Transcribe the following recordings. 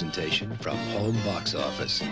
presentation from Home Box Office.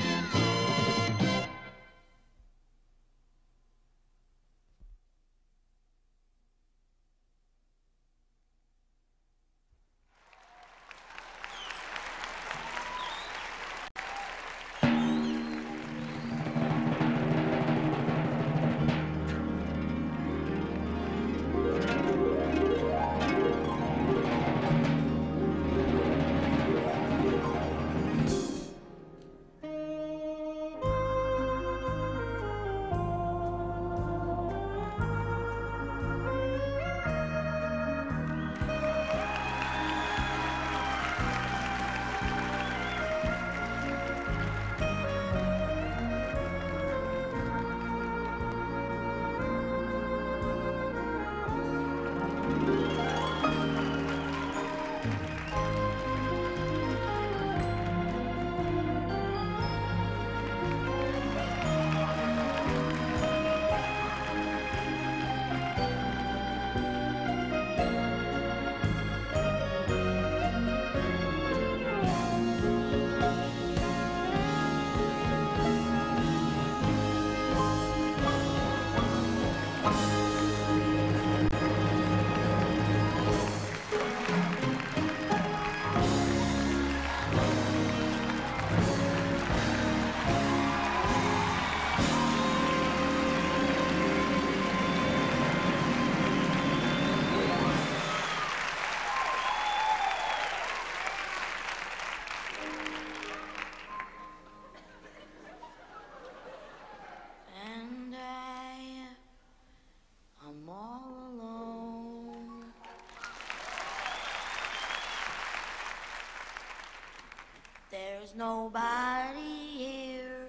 There's nobody here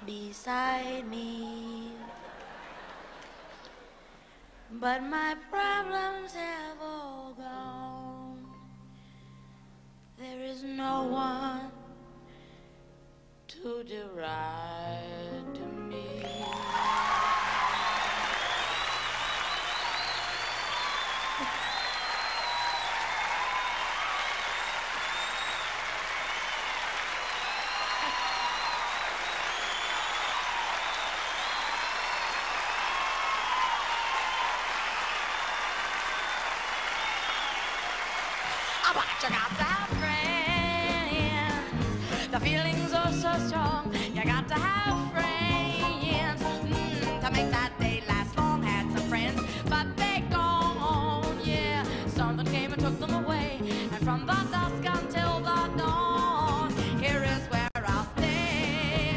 beside me, but my problems have all gone. There is no one to deride to me. But you got to have friends. The feelings are so strong. You got to have friends to make that day last long. Had some friends, but they gone. Yeah, something came and took them away. And from the dusk until the dawn, here is where I'll stay.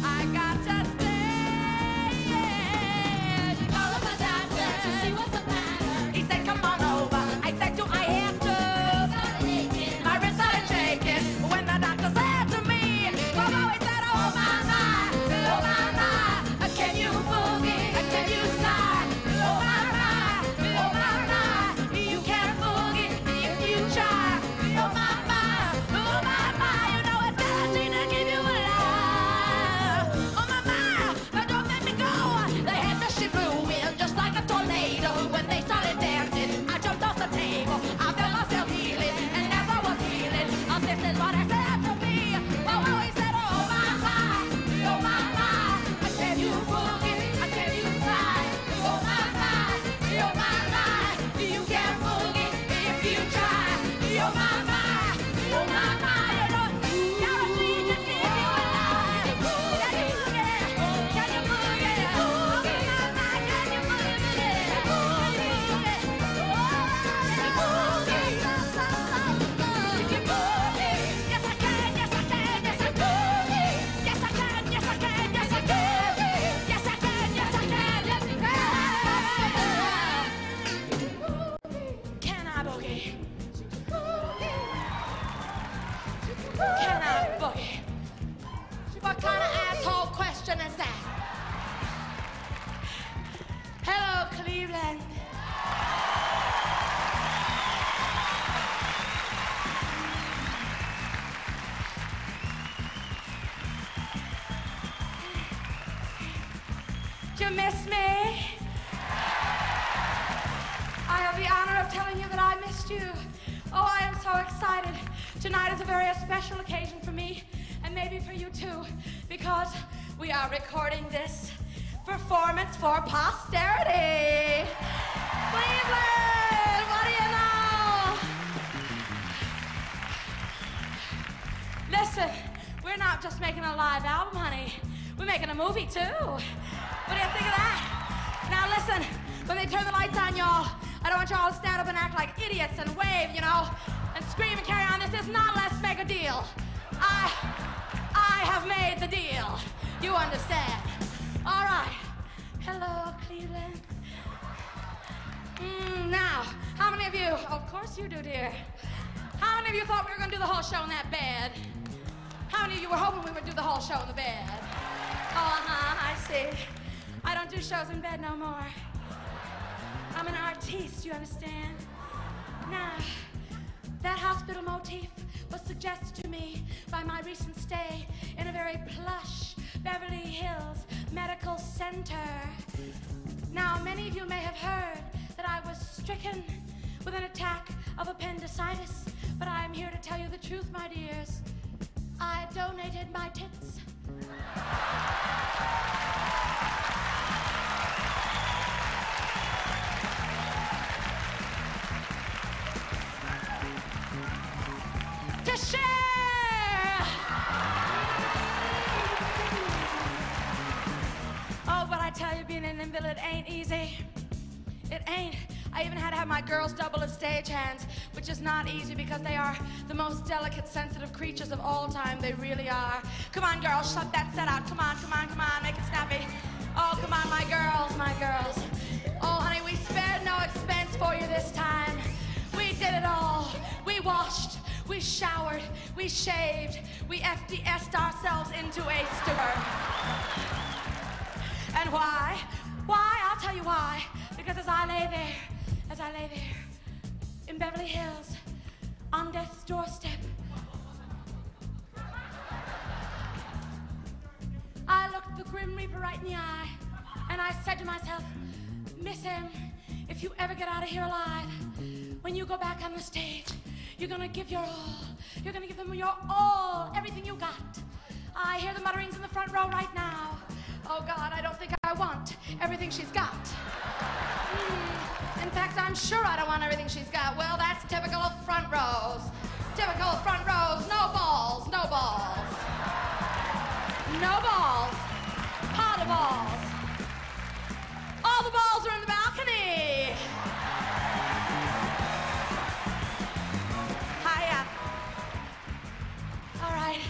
I got to stay. Yeah. She called up my doctor to see what's the matter. He said, come on over. I said, do I have to? When the doctor said to me, well, he said, oh my, can you boogie, can you slide? Oh my, you can't boogie if you try. Oh my, you know it's guaranteed to keep you alive. Oh my, but don't let me go. They had me, she blew in just like a tornado. When they started dancing, I jumped off the table. I felt myself healing, and as I was healing, this is what I said to me. Oh, he said, oh my, can you boogie, can you slide? Oh my, you can't boogie if you try. Oh my, you know, guaranteed to keep you alive. Can you boogie? Can you boogie? Oh my, can you boogie? Can I boogie? What kind of asshole question is that? Hello, Cleveland. Do you miss me? I have the honor of telling you that I missed you. Oh, I am so excited Tonight is a very special occasion for me, and maybe for you too, because we are recording this performance for posterity. Cleveland, what do you know? Listen, we're not just making a live album, honey. We're making a movie too. What do you think of that? Now listen, when they turn the lights on, y'all, I don't want y'all to stand up and act like idiots and wave, you know, and scream and carry on. This is not Let's Make a Deal. I have made the deal. You understand? All right. Hello, Cleveland. Now, how many of you, of course you do, dear. How many of you thought we were going to do the whole show in that bed? How many of you were hoping we would do the whole show in the bed? I see. I don't do shows in bed no more. I'm an artiste, you understand? Now, that hospital motif was suggested to me by my recent stay in a very plush Beverly Hills Medical Center. Now, many of you may have heard that I was stricken with an attack of appendicitis, but I am here to tell you the truth, my dears. I donated my tits. To share! Oh, but I tell you, being an invalid ain't easy. It ain't. I even had to have my girls double as stagehands, which is not easy because they are the most delicate, sensitive creatures of all time. They really are. Come on, girls, shut that set out. Come on, come on, come on, make it snappy. Oh, come on, my girls, my girls. Oh, honey, we spared no expense for you this time. We did it all. We washed, we showered, we shaved, we FDS'd ourselves into a stupor. And why? Why? I'll tell you why. Because as I lay there in Beverly Hills, on death's doorstep, I looked the Grim Reaper right in the eye, and I said to myself, Miss M, if you ever get out of here alive, when you go back on the stage, you're gonna give your all. You're gonna give them your all, everything you got. I hear the mutterings in the front row right now. Oh God, I don't think I want everything she's got. In fact, I'm sure I don't want everything she's got. Well, that's typical of front rows. Typical of front rows. No balls, no balls. No balls. Pot of balls. All the balls are in the balcony. Hiya. All right.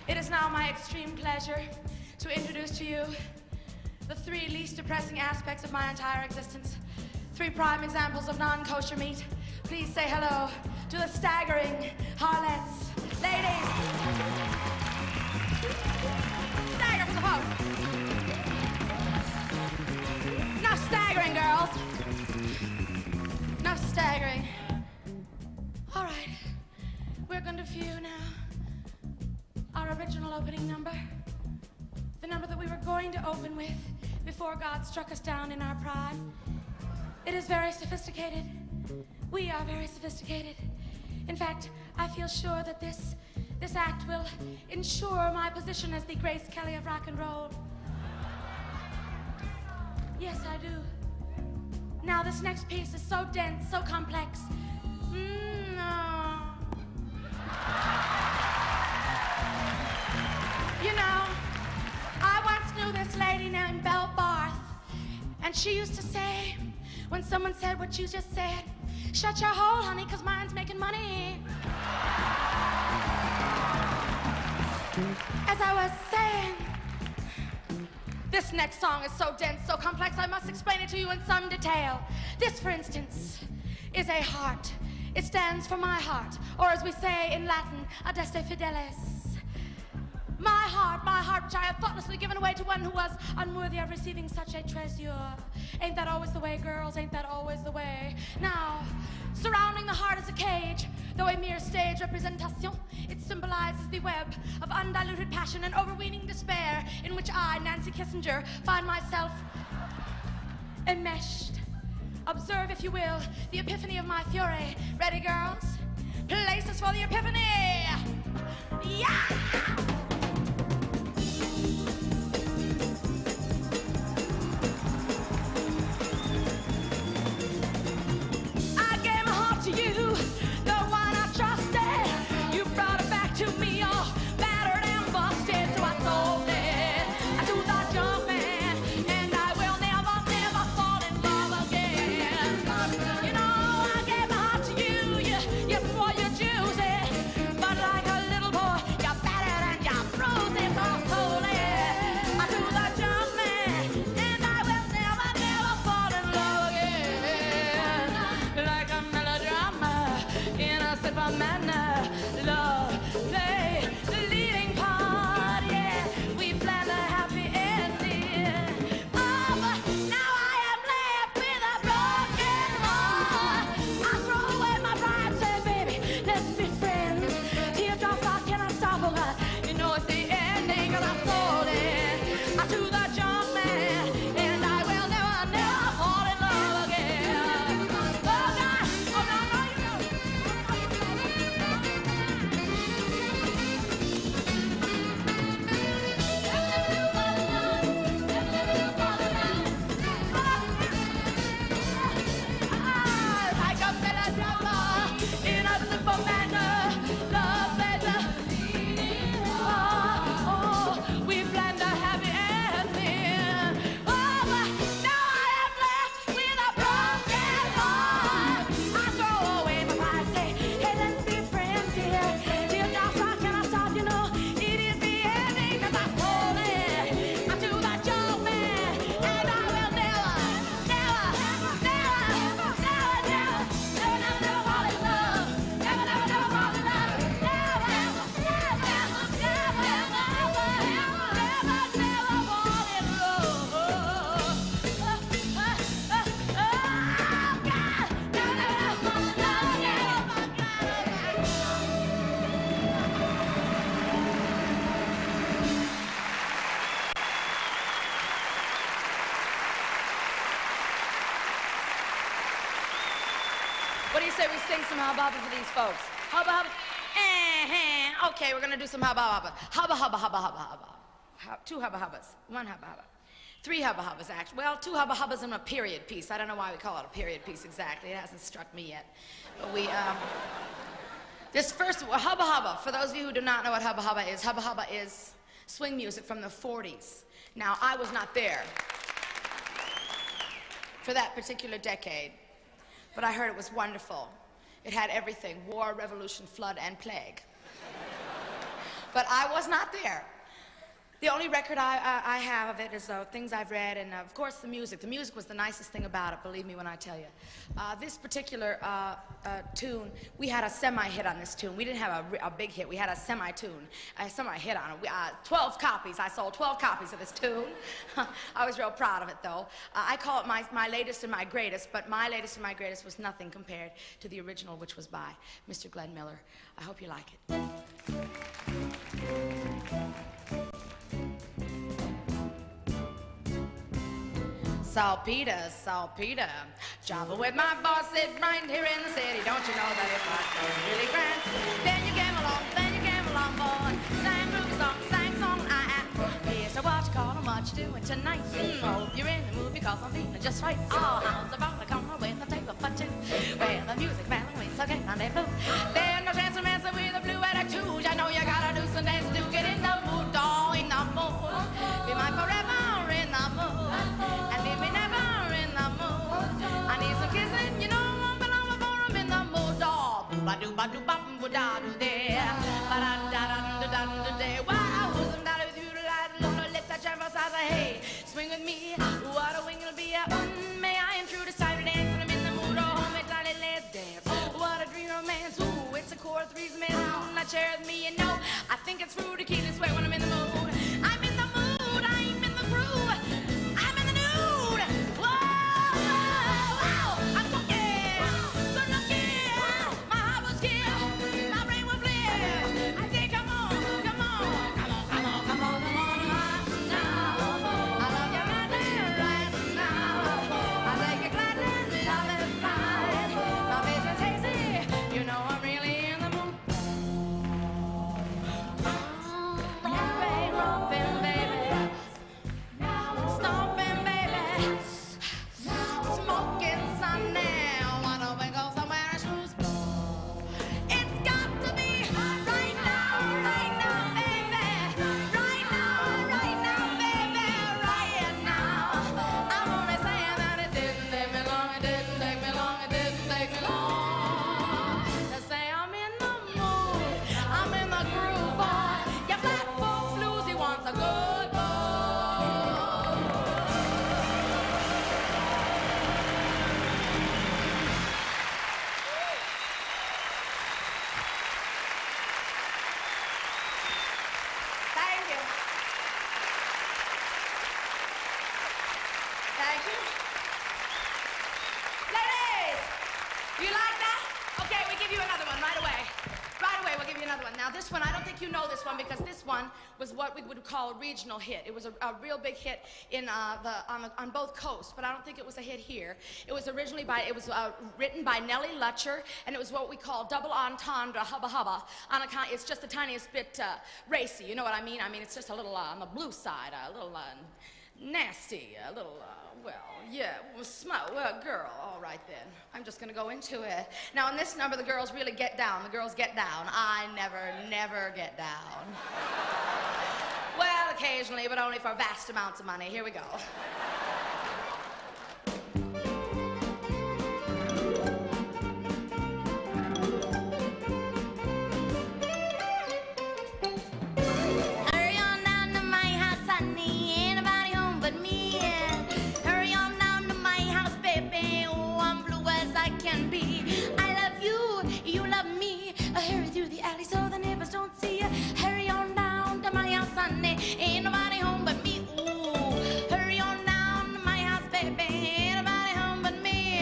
It is now my extreme pleasure to introduce to you the three least depressing aspects of my entire existence. Three prime examples of non-kosher meat. Please say hello to the Staggering Harlettes. Ladies. Stagger for the vote. Enough staggering, girls. Enough staggering. All right. We're going to view now our original opening number. The number that we were going to open with before God struck us down in our prime. It is very sophisticated. We are very sophisticated. In fact, I feel sure that this act will ensure my position as the Grace Kelly of rock and roll. Yes, I do. Now, this next piece is so dense, so complex. No. You know, I once knew this lady named Belle Barth, and she used to say, when someone said what you just said, shut your hole, honey, 'cause mine's making money. As I was saying, this next song is so dense, so complex, I must explain it to you in some detail. This, for instance, is a heart. It stands for my heart, or as we say in Latin, adeste fideles. My heart, which I have thoughtlessly given away to one who was unworthy of receiving such a treasure. Ain't that always the way, girls? Ain't that always the way? Now, surrounding the heart is a cage. Though a mere stage representation, it symbolizes the web of undiluted passion and overweening despair in which I, Nancy Kissinger, find myself enmeshed. Observe, if you will, the epiphany of my fury. Ready, girls? Places for the epiphany. What do you say we sing some hubba hubba for these folks? Hubba hubba. Okay, we're gonna do some hubba hubba. Hubba hubba hubba hubba hubba. Two hubba hubbas. One hubba hubba. Three hubba hubbas, actually. Well, two hubba hubbas and a period piece. I don't know why we call it a period piece exactly. It hasn't struck me yet. But this first hubba hubba, for those of you who do not know what hubba hubba is swing music from the 40s. Now, I was not there for that particular decade, but I heard it was wonderful. It had everything: war, revolution, flood, and plague. But I was not there. The only record I have of it is things I've read, and of course the music. The music was the nicest thing about it, believe me when I tell you. This particular tune, we had a semi-hit on this tune. We didn't have a big hit. We had a semi-tune, a semi-hit on it. 12 copies. I sold 12 copies of this tune. I was real proud of it, though. I call it my latest and my greatest, but my latest and my greatest was nothing compared to the original, which was by Mr. Glenn Miller. I hope you like it. Saltpeter, saltpeter, travel with my boss, sit right here in the city. Don't you know that if I was really grand, then you came along, boy. Sang groove song, I am here. So what you calling, what you doing tonight? Hope you're in the mood because I'm feeling just right. All hounds about to come with the table for two. Well, the music man waits again on that blue. There's no chance of messing with a blue attitude. I know you gotta do some dance to get in the mood, oh, in the mood. Be mine forever in the mood. Ba-do ba-do ba-do there. Ba-da-da-da-da-da-da-da. Wow, who's the matter with you tonight? Let's emphasize a hey. Swing with me, what a wing it'll be. May I intrude a side dance when I'm in the mood? Oh, homie, darling, let's dance. What a dream romance. Ooh, it's a core of threes, man. Not share with me, you know. I think it's rude to keep this way when I'm in the mood. I'm in the mood, I'm in the groove. I'm in the nude. Whoa, whoa, whoa. I'm cooking. Good looking. My heart was here. My brain was clear. I say, come on, come on. think you know this one because this one was what we would call a regional hit. It was a real big hit in on both coasts, but I don't think it was a hit here. It was originally written by Nellie Lutcher, and it was what we call double entendre, hubba hubba. On account, it's just the tiniest bit racy. You know what I mean? I mean, it's just a little on the blue side, a little nasty, a little. Well, yeah, well, girl, all right then. I'm just gonna go into it. Now, in this number, the girls really get down. The girls get down. I never get down. Well, occasionally, but only for vast amounts of money. Here we go. Ain't nobody home but me. Ooh, hurry on down to my house, baby. Ain't nobody home but me.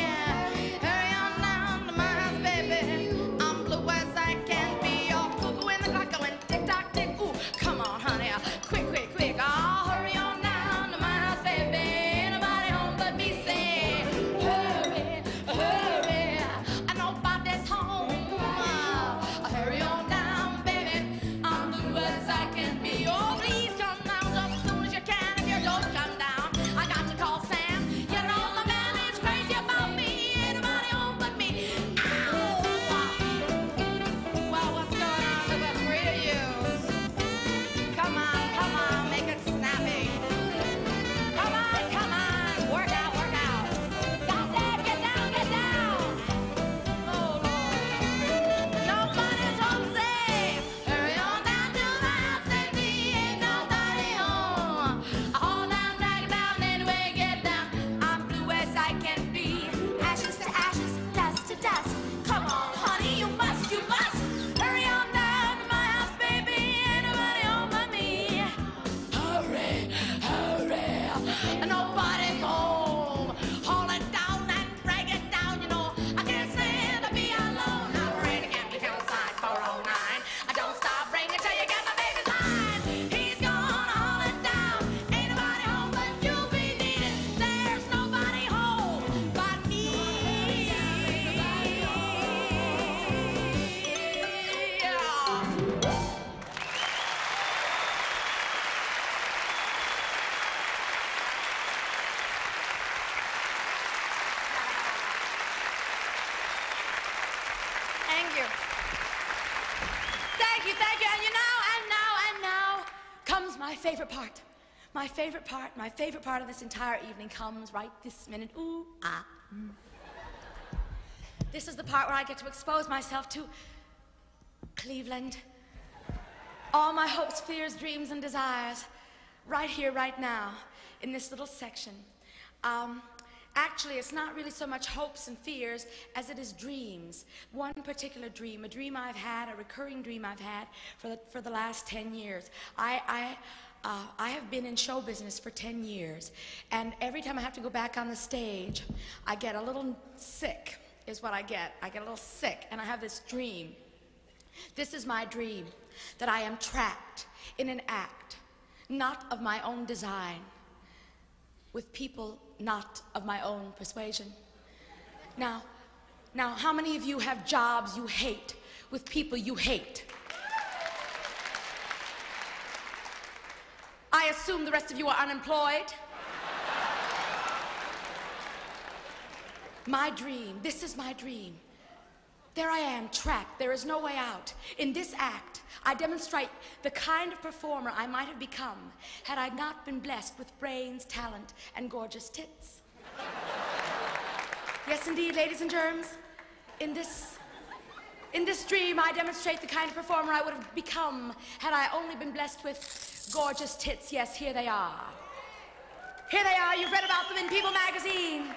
Hurry on down to my house, baby. I'm blue as I can be. All cuckoo in the clock going tick tock tick. Ooh, come on, honey, quick, quick, quick. Oh, hurry on down to my house, baby. Ain't nobody home but me. Say, hurry, hurry. I know nobody's home. Hurry on down, baby. I'm blue as I can be. Oh, My favorite part of this entire evening comes right this minute. Ooh, ah. This is the part where I get to expose myself to Cleveland. All my hopes, fears, dreams, and desires, right here, right now, in this little section. Actually, it's not really so much hopes and fears as it is dreams. One particular dream, a dream I've had, a recurring dream I've had for the last 10 years. I have been in show business for 10 years, and every time I have to go back on the stage, I get a little sick, is what I get. I get a little sick, and I have this dream. This is my dream, that I am trapped in an act, not of my own design, with people not of my own persuasion. Now, how many of you have jobs you hate with people you hate? I assume the rest of you are unemployed. My dream, this is my dream. There I am, trapped. There is no way out. In this act, I demonstrate the kind of performer I might have become had I not been blessed with brains, talent, and gorgeous tits. Yes, indeed, ladies and germs. In this dream, I demonstrate the kind of performer I would have become had I only been blessed with gorgeous tits. Yes, here they are. Here they are. You've read about them in People magazine.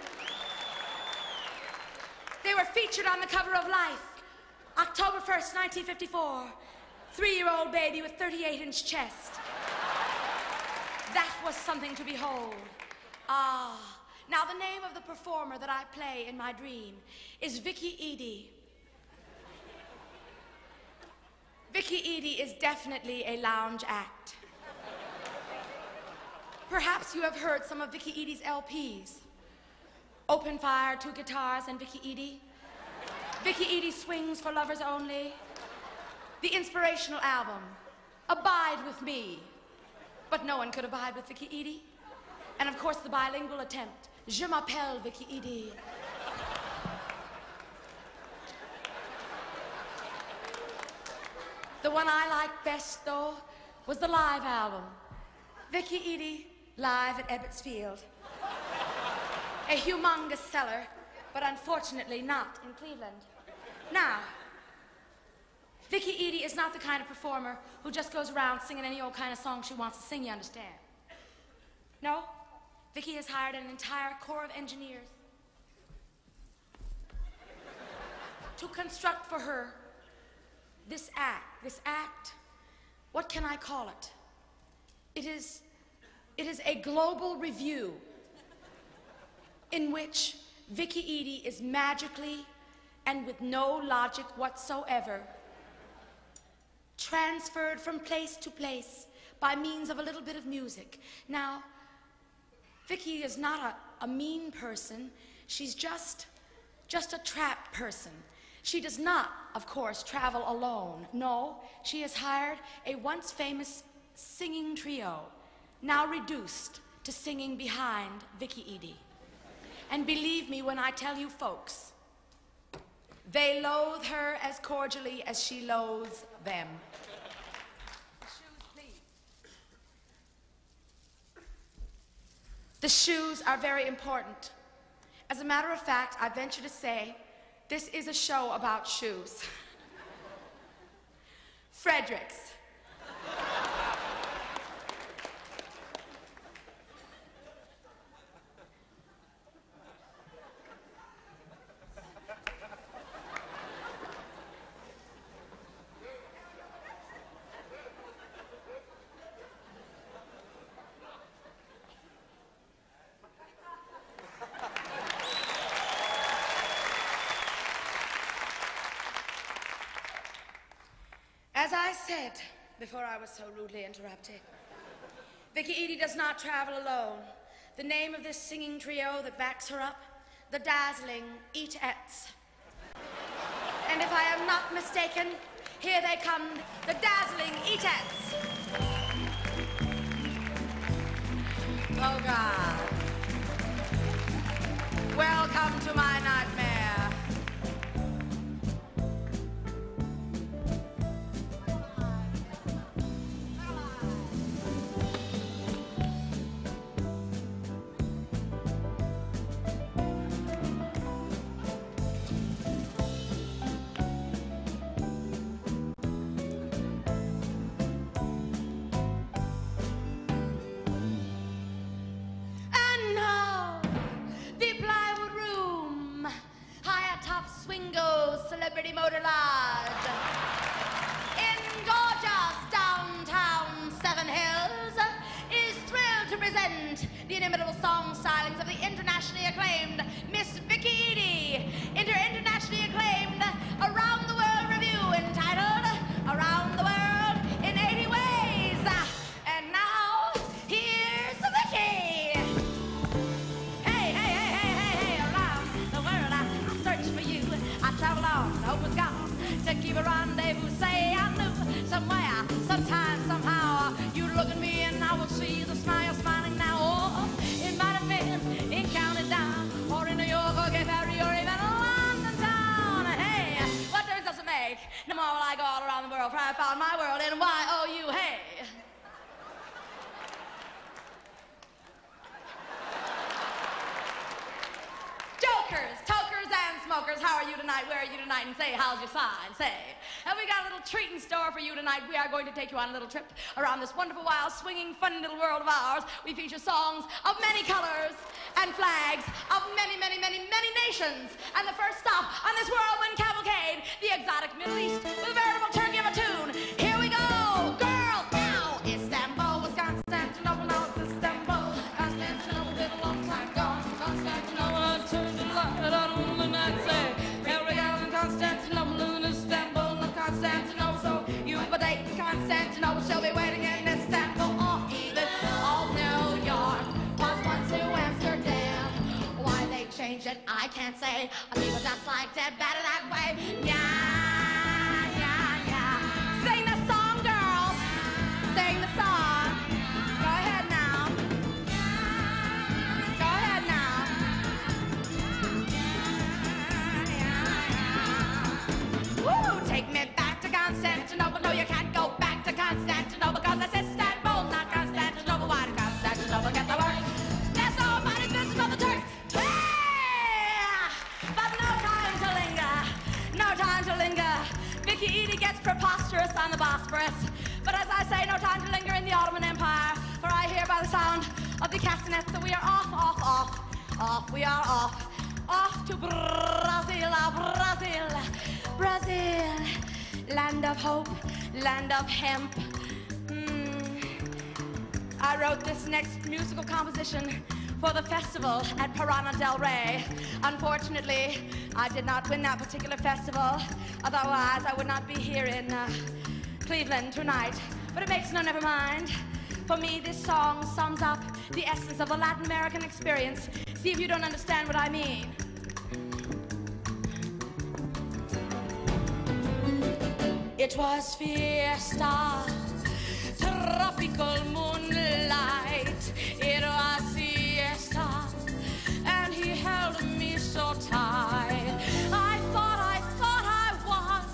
They were featured on the cover of Life, October 1st, 1954. 3-year-old baby with 38-inch chest. That was something to behold. Now the name of the performer that I play in my dream is Vicky Eydie. Vicky Eydie is definitely a lounge act. Perhaps you have heard some of Vicky Eydie's LPs. Open Fire, Two Guitars, and Vicky Eydie. Vicky Eydie Swings for Lovers Only. The inspirational album, Abide With Me. But no one could abide with Vicky Eydie. And of course the bilingual attempt, Je m'appelle Vicky Eydie. The one I liked best, though, was the live album. Vicky Eydie, live at Ebbets Field. A humongous seller, but unfortunately not in Cleveland. Now, Vicky Eydie is not the kind of performer who just goes around singing any old kind of song she wants to sing, you understand? No, Vicky has hired an entire corps of engineers to construct for her this act, what can I call it? It is a global revue in which Vicky Eydie is magically and with no logic whatsoever transferred from place to place by means of a little bit of music. Now, Vicky is not a mean person. She's just a trap person. She does not, of course, travel alone. No, she has hired a once famous singing trio, now reduced to singing behind Vicky Eydie. And believe me when I tell you folks, they loathe her as cordially as she loathes them. Shoes, please. The shoes are very important. As a matter of fact, I venture to say, this is a show about shoes. Fredericks. As I said before I was so rudely interrupted, Vicky Eydie does not travel alone. The name of this singing trio that backs her up, the Dazzling Eatettes. And if I am not mistaken, here they come, the Dazzling Eatettes. Oh God. Welcome to my nightmare. Celebrity Motor Lodge. In gorgeous downtown Seven Hills is thrilled to present the inimitable song stylings of the internationally acclaimed Miss Vicky Eydie in her internationally acclaimed Around the World revue entitled Around the World in 80 Ways. And now, here's Vicky. Hey, around the world I search for you. I travel on, hope was gone, to keep a rendezvous. Say I knew somewhere, sometime, somehow, you'd look at me and I would see the smile smiling now. Oh, it might have been in County Down, or in New York, or Gay Paris, or even London town. Hey, what difference does it make? No more will I go all around the world, for I found my world in Y-O-U, hey. Jokers, tokers, and smokers, how are you tonight? Where are you tonight? And say, how's your sign? Say, have we got a little treat in store for you tonight? We are going to take you on a little trip around this wonderful, wild, swinging, funny little world of ours. We feature songs of many colors and flags of many, many, many, many nations. And the first stop on this whirlwind cavalcade, the exotic Middle East, with a veritable turkey of a tune. Here we go, girls, now, Istanbul was Constantinople, now it's Istanbul. Constantinople been a long time gone. Constantinople turned the light on the night, say, here we go in Constantinople, in Istanbul, in Constantinople, so you can't say. People just like that, better that way. Yeah. Sing the song, girls. Sing the song. Go ahead now. Go ahead now. Woo! Take me back to Constantinople. No, you can't go back to Constantinople because that's Istanbul, not Constantinople. Why did Constantinople get the word? There's nobody missing on the Turks. Hey! But no time to linger. No time to linger. Vicky Eydie gets preposterous on the Bosphorus. But as I say, no time to linger in the Ottoman Empire. For I hear by the sound of the castanets that we are off. We are off. Off to Brazil, Brazil. Land of hope, land of hemp. I wrote this next musical composition for the festival at Piranha del Rey. Unfortunately, I did not win that particular festival. Otherwise, I would not be here in Cleveland tonight. But it makes no never mind. For me, this song sums up the essence of the Latin American experience. See if you don't understand what I mean. It was fiesta, tropical moonlight. It was siesta, and he held me so tight. I thought I was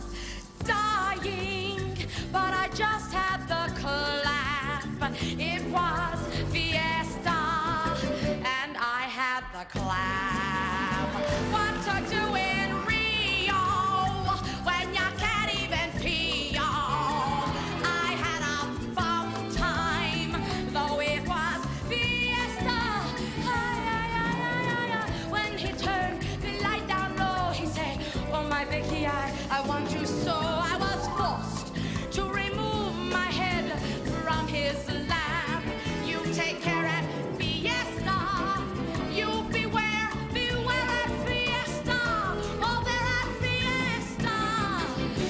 dying, but I just had the clap. It was fiesta, and I had the clap. What to do in Rio when you can't even pee? I had a fun time, though it was fiesta. When he turned the light down low, he said, "Oh my Vicky, I want you so." I was forced to remove my head from his lap. You take care at fiesta. You beware at fiesta. Oh, there at fiesta,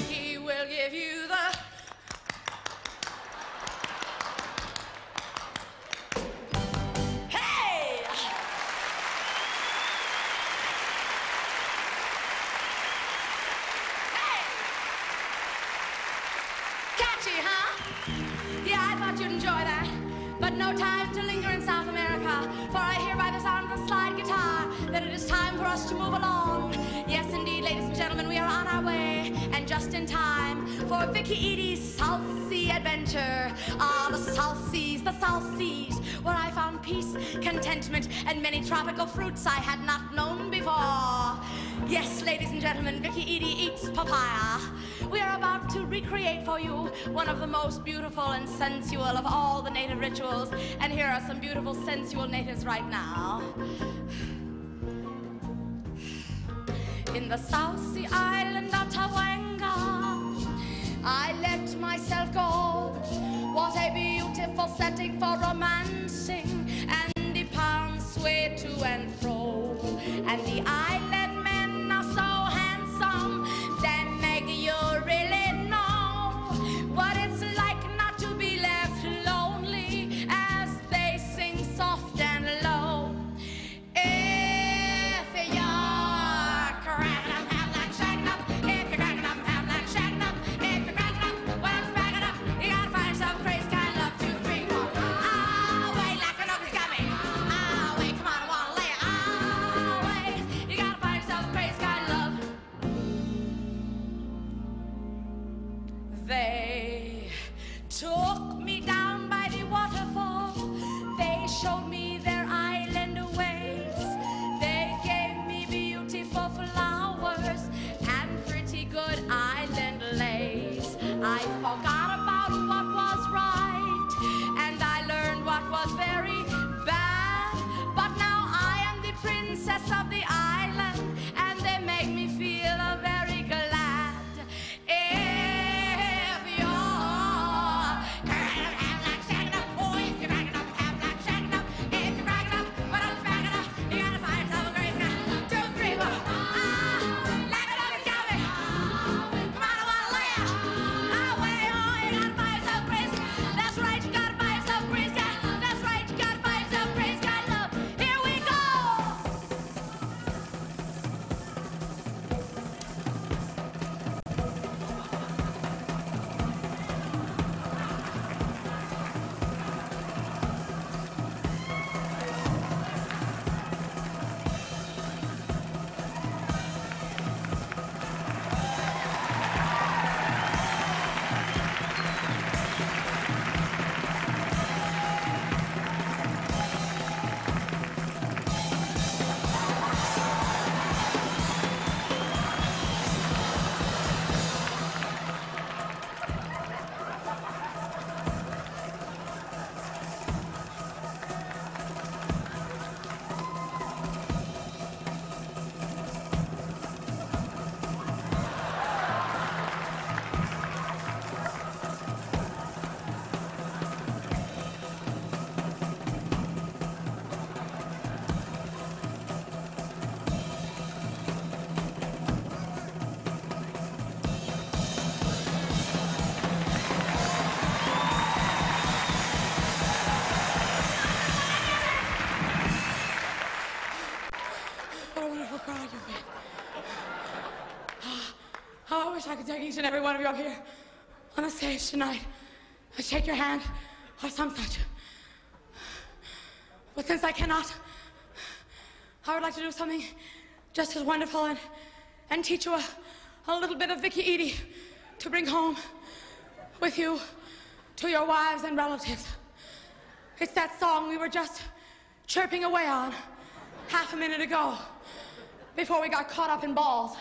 he will give you the. Hey! Hey! Catchy, huh? Yeah, I thought you'd enjoy that. But no time to linger in South America, for I hear by the sound of the slide guitar that it is time for us to move along. Yes, indeed, ladies and gentlemen, we are on our way, and just in time for Vicky Eydie's South Sea adventure. Ah, the South Seas, where I found peace, contentment, and many tropical fruits I had not known before. Yes, ladies and gentlemen, Vicky Eydie eats papaya. We are about to recreate for you one of the most beautiful and sensual of all the native rituals. And here are some beautiful, sensual natives right now. In the South Sea island of Tawanga, I let myself go. What a beautiful setting for romancing, and the palms sway to and fro. And the island men are so handsome, they make you really know what it's like not to be left lonely as they sing soft and low. If you're cracking up, have like shagging up. If you're cracking up, have like shagging up. If you're cracking up, well, it's backing up. You gotta find yourself crazy kind of love. 2, 3, 4. Ah, wait, like nobody's got me. Ah, wait, come on, I wanna lay it. Ah, wait, you gotta find yourself crazy kind of love. They took me down by the waterfall. They showed me their island ways. They gave me beautiful flowers and pretty good island lace. I forgot about what was right, and I learned what was very bad. But now I am the princess of the island, and they make me feel very glad. If you're cracking up, have like shagging up. Oh, if you're cracking up, have like shagging up. If each and every one of you up here on the stage tonight. I shake your hand or some such. But since I cannot, I would like to do something just as wonderful and teach you a little bit of Vicky Eydie to bring home with you to your wives and relatives. It's that song we were just chirping away on half a minute ago before we got caught up in balls.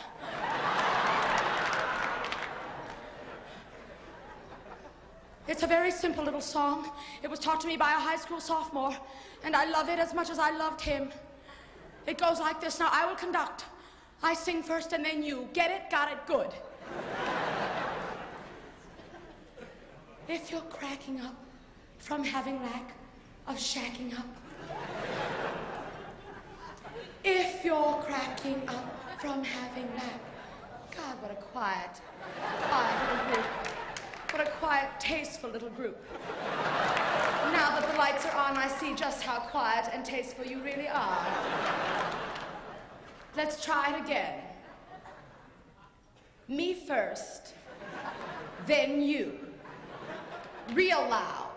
It's a very simple little song. It was taught to me by a high school sophomore, and I love it as much as I loved him. It goes like this. Now, I will conduct. I sing first, and then you. Get it? Got it? Good. If you're cracking up from having lack of shacking up. If you're cracking up from having lack. God, what a quiet little group. What a quiet, tasteful little group. Now that the lights are on, I see just how quiet and tasteful you really are. Let's try it again. Me first, then you. Real loud.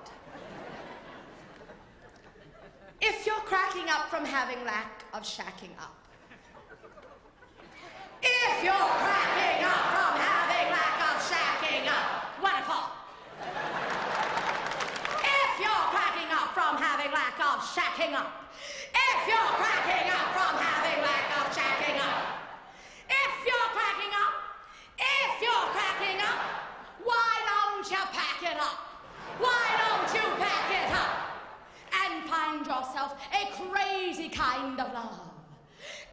If you're cracking up from having lack of shacking up. If you're cracking up from having lack of shacking up. Wonderful. If you're cracking up from having lack of shacking up. If you're cracking up from having lack of shacking up. If you're cracking up. If you're cracking up. Why don't you pack it up? Why don't you pack it up? And find yourself a crazy kind of love.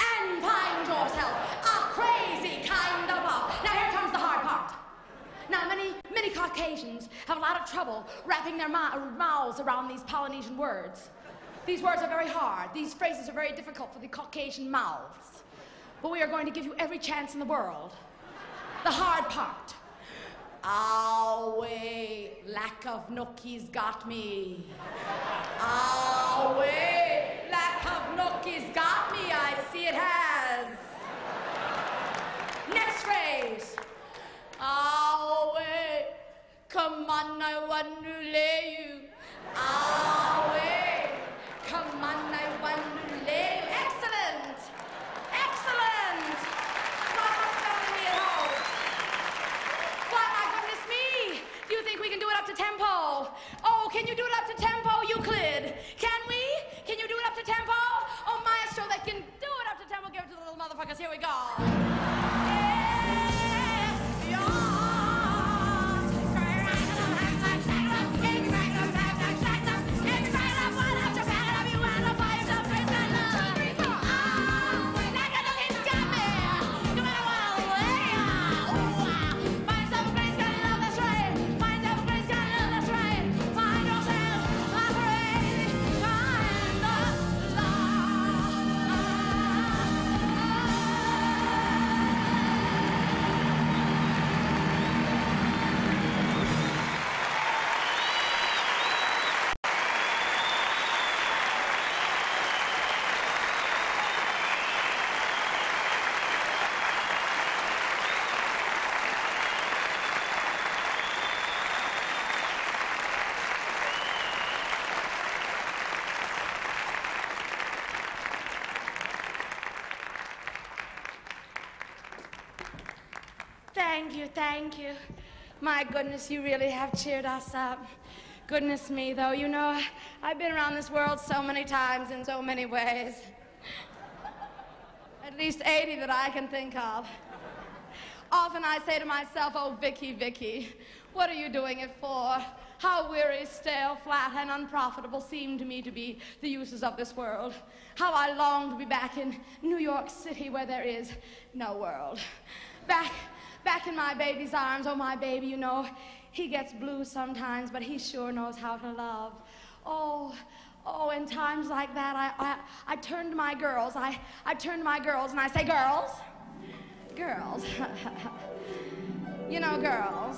And find yourself a crazy kind of love. Now here comes the hard part. Now, many Caucasians have a lot of trouble wrapping their mouths around these Polynesian words. These words are very hard. These phrases are very difficult for the Caucasian mouths. But we are going to give you every chance in the world. The hard part. Away, lack of nookies got me. Away, lack of nookies got me. I see it has. Next phrase. Away, come on, I want to lay you. Away, come on, I want to lay you. Excellent, excellent. Not much better than me at all. Why, my goodness me, do you think we can do it up to tempo? Oh, can you do it up to tempo, Euclid? Can we? Can you do it up to tempo? Oh, maestro, that can do it up to tempo. Give it to the little motherfuckers. Here we go. Thank you. My goodness, you really have cheered us up. Goodness me, though, you know, I've been around this world so many times in so many ways. At least 80 that I can think of. Often I say to myself, oh, Vicky, Vicky, what are you doing it for? How weary, stale, flat, and unprofitable seem to me to be the uses of this world. How I long to be back in New York City where there is no world. Back in my baby's arms. Oh, my baby, you know, he gets blue sometimes, but he sure knows how to love. Oh, in times like that, I turn to my girls. I turn to my girls and I say, girls, you know girls.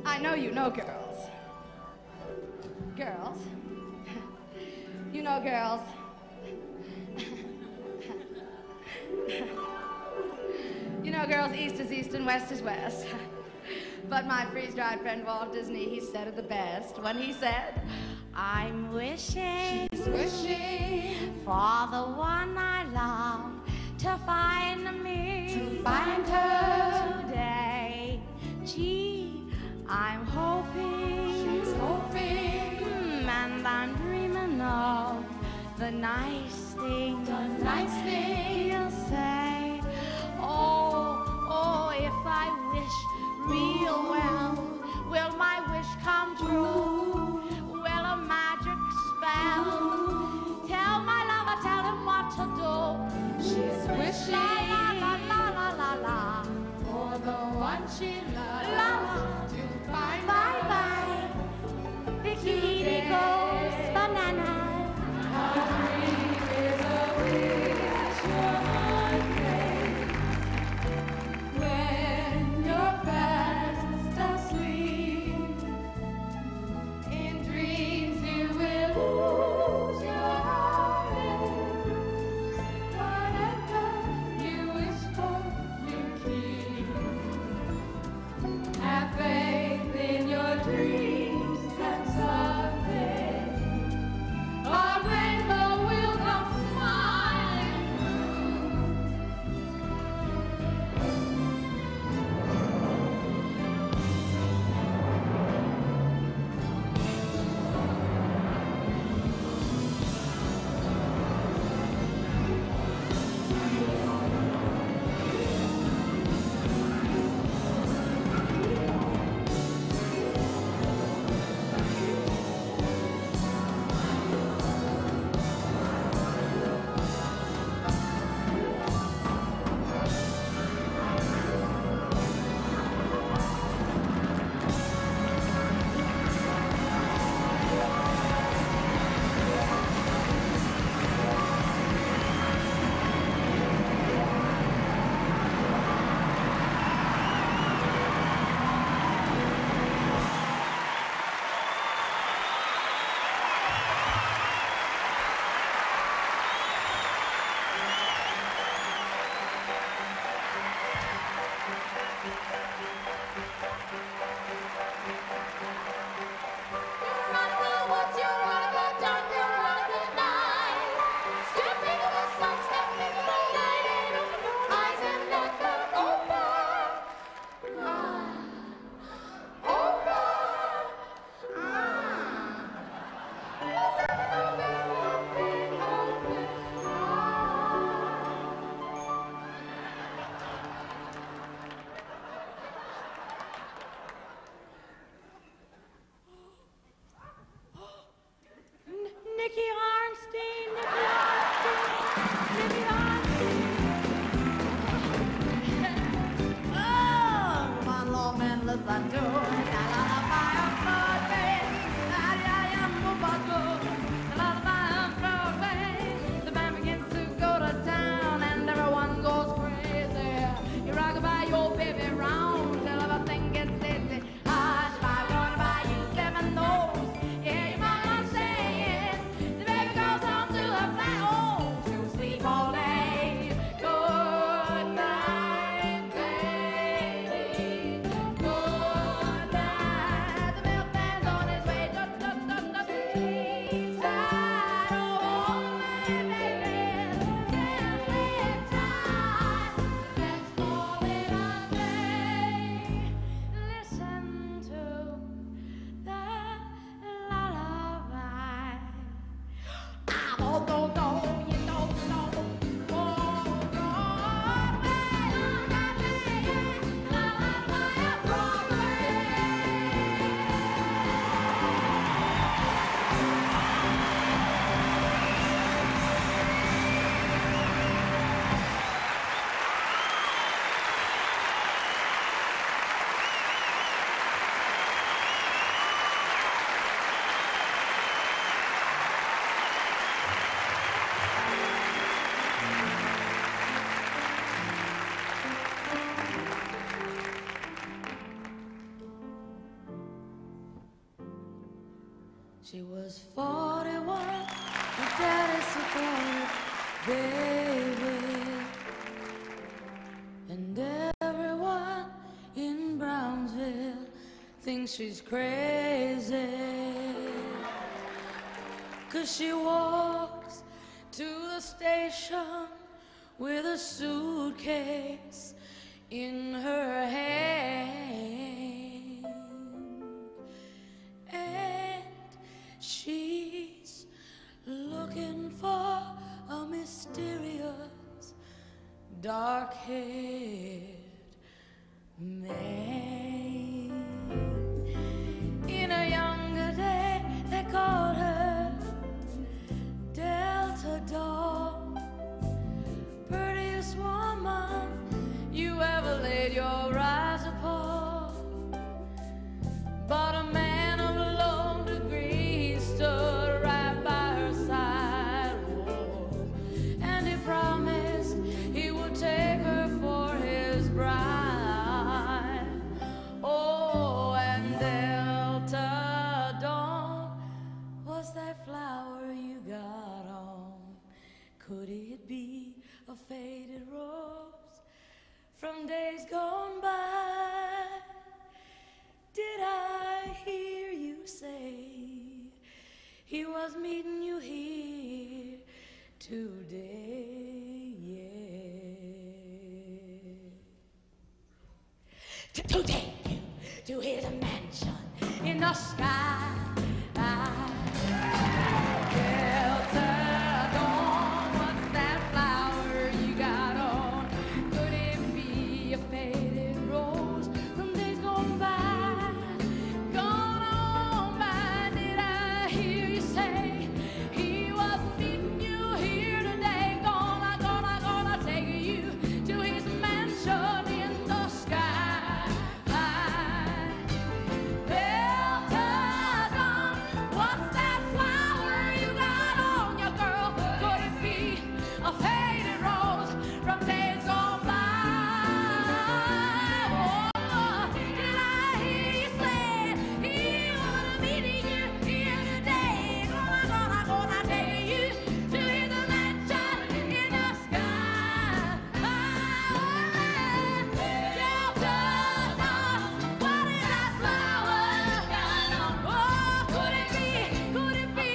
I know you know girls. Girls. You know girls. You know, girls, east is east and west is west. But my freeze-dried friend Walt Disney, he said it the best when he said, I'm wishing, she's wishing for the one I love to find me, to find her today. Gee, I'm hoping, she's hoping, and I'm dreaming of the nice thing he'll say. Oh, if I wish real well, will my wish come true? Will a magic spell tell my lover, tell him what to do? She's wishing, la la la la la la, for the one she loves, to find bye-bye. Vicky Eydie goes banana. Her dream is a wish when you're fast asleep. In dreams you will lose your head. Whatever you wish for, you keep. Have faith in your dreams and someday a rainbow will come smiling Nicky Arnstein, Nicky Arnstein. Oh, one more man, listen to the band begins to go to town and everyone goes crazy. You rock about your baby round till everything gets easy. Hush, I wanna buy you 7 notes. Yeah, your mama saying the baby goes home to her flat home to sleep all day. Good night, baby. Good night. The milkman's on his way. East side, oh, my baby. Sleep tight. Let's call it a day. Listen to the lullaby. Oh, no, no, you don't know. Oh, no, lullaby of Broadway. She was 41, her daddy supported, baby, and she's crazy, 'cause she walks to the station with a suitcase in her hand, and she's looking for a mysterious dark-haired man. In a younger day, they called her Delta Dawn, prettiest woman you ever laid your eyes upon. But a man of low degree stood right by her side, oh, and he promised he would take her for his bride. Oh, and Delta Dawn was that flower you got on. Could it be a faded rose from days gone by? Did I hear you say he was meeting you here today? Yeah. To take you to his mansion in the sky. Delta Dawn, what's that flower you got on? Could it be a faded rose from days gone by? Gone on by, did I hear you say he was meeting you here today? Gonna take you to his mansion in the sky. Delta Dawn, what's that flower you got on your girl? Could it be a faded rose from days gone by? Oh, did I hear you say he was meeting you here today? Gonna take you to his mansion in the sky. Delta Dawn, what is that flower got on? Oh, could it be?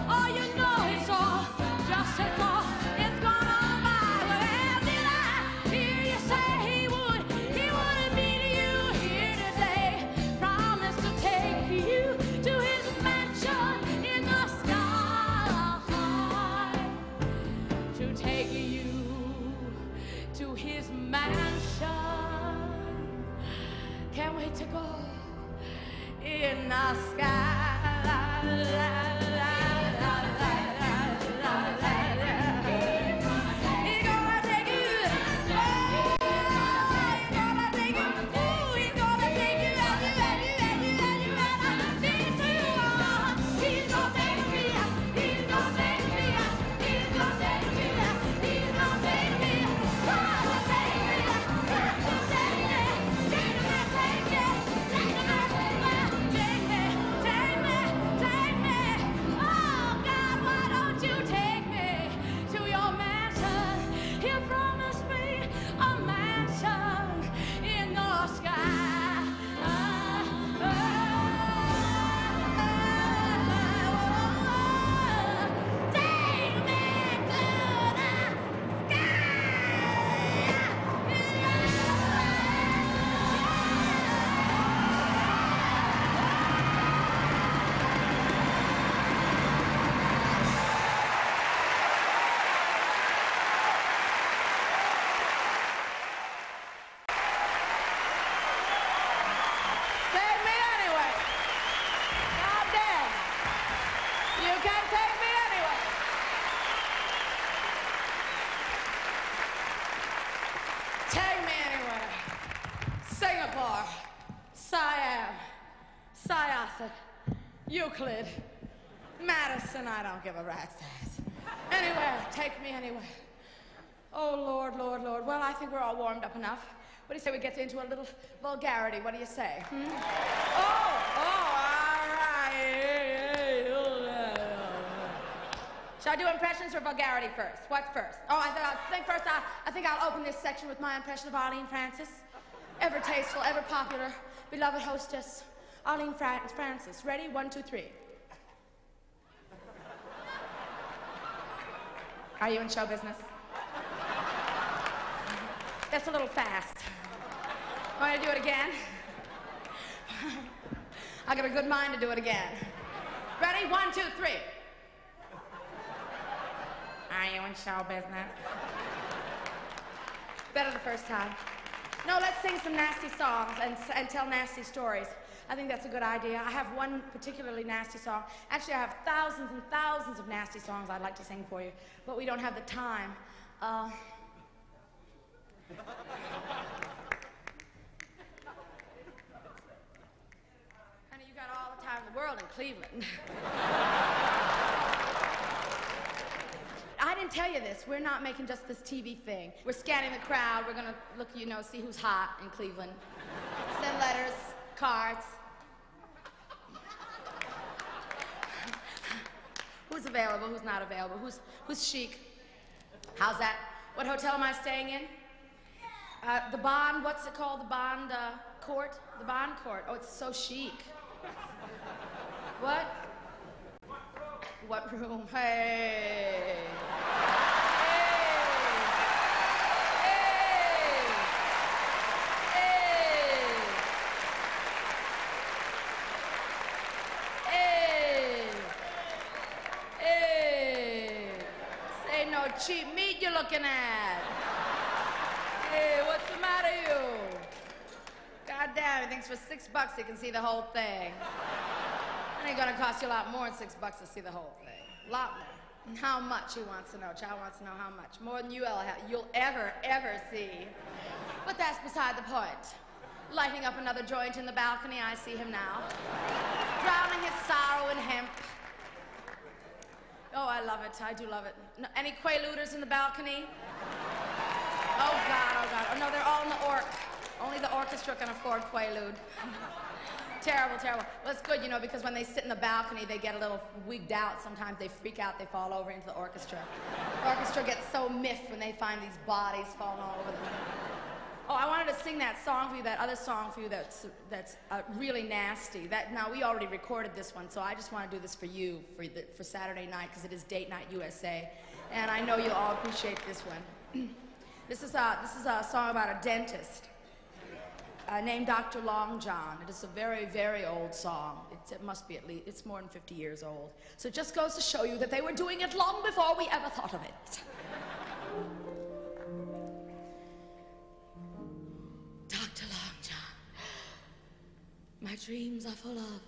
Oh, you know it's all just a thought. It's gone on by. Well, did I hear you say he would meet you here today? Promised to take you to his mansion in the sky. To take you to his mansion. Can't wait to go in the sky. He's gonna take you. Oh, he's gonna take you. Ooh, he's gonna take you. And I need to. He's gonna take me. He's gonna take me. He's gonna take me. He's gonna take me. Gonna take me. Gonna take me. Take me. Take me. Take me. Take me. Take me. Take me. Oh God, why don't you take me to your mansion? You promised me a mansion in the sky. Take me to the Take me anyway. God damn. You can't take me anyway. Take me anyway. Singapore, Siam, Syosset, Euclid, Madison, I don't give a rat's ass. Anywhere, take me anywhere. Oh, Lord, Lord, Lord. Well, I think we're all warmed up enough. What do you say we get into a little vulgarity? What do you say? Oh, all right. Shall I do impressions or vulgarity first? What's first? Oh, I think I'll open this section with my impression of Arlene Francis. Ever tasteful, ever popular, beloved hostess Arlene Francis. Ready? 1, 2, 3. Are you in show business? That's a little fast. Want to do it again? I got a good mind to do it again. Ready? 1, 2, 3. Are you in show business? Better the first time. No, let's sing some nasty songs and tell nasty stories. I think that's a good idea. I have one particularly nasty song. Actually, I have thousands and thousands of nasty songs I'd like to sing for you, but we don't have the time. Honey, you got all the time in the world in Cleveland. I didn't tell you this. We're not making just this TV thing. We're scanning the crowd. We're gonna look, you know, see who's hot in Cleveland. Send letters, cards. Who's available, who's not available, who's chic? How's that? What hotel am I staying in? The Bond, what's it called? The Bond Court? The Bond Court. Oh, it's so chic. What? What room? Hey. Cheap meat you're looking at. Hey, what's the matter, you? God damn, everything's for $6 you can see the whole thing. It ain't gonna cost you a lot more than $6 to see the whole thing. A lot more. And how much, he wants to know. Child wants to know how much. More than you'll ever see. But that's beside the point. Lighting up another joint in the balcony, I see him now. Drowning his sorrow in hemp. Oh, I love it. I do love it. No, any Quaaludes in the balcony? Oh, God, oh, God. Oh, no, they're all in the orc. Only the orchestra can afford Quaalude. Terrible, terrible. Well, it's good, you know, because when they sit in the balcony, they get a little wigged out. Sometimes they freak out. They fall over into the orchestra. The orchestra gets so miffed when they find these bodies falling all over them. Oh, I wanted to sing that song for you, that other song for you that's really nasty. Now, we already recorded this one, so I just want to do this for you for Saturday night, because it is Date Night USA, and I know you'll all appreciate this one. This is a song about a dentist named Dr. Long John. It is a very, very old song. It must be it's more than 50 years old. So it just goes to show you that they were doing it long before we ever thought of it. Dr. Long John, my dreams are full of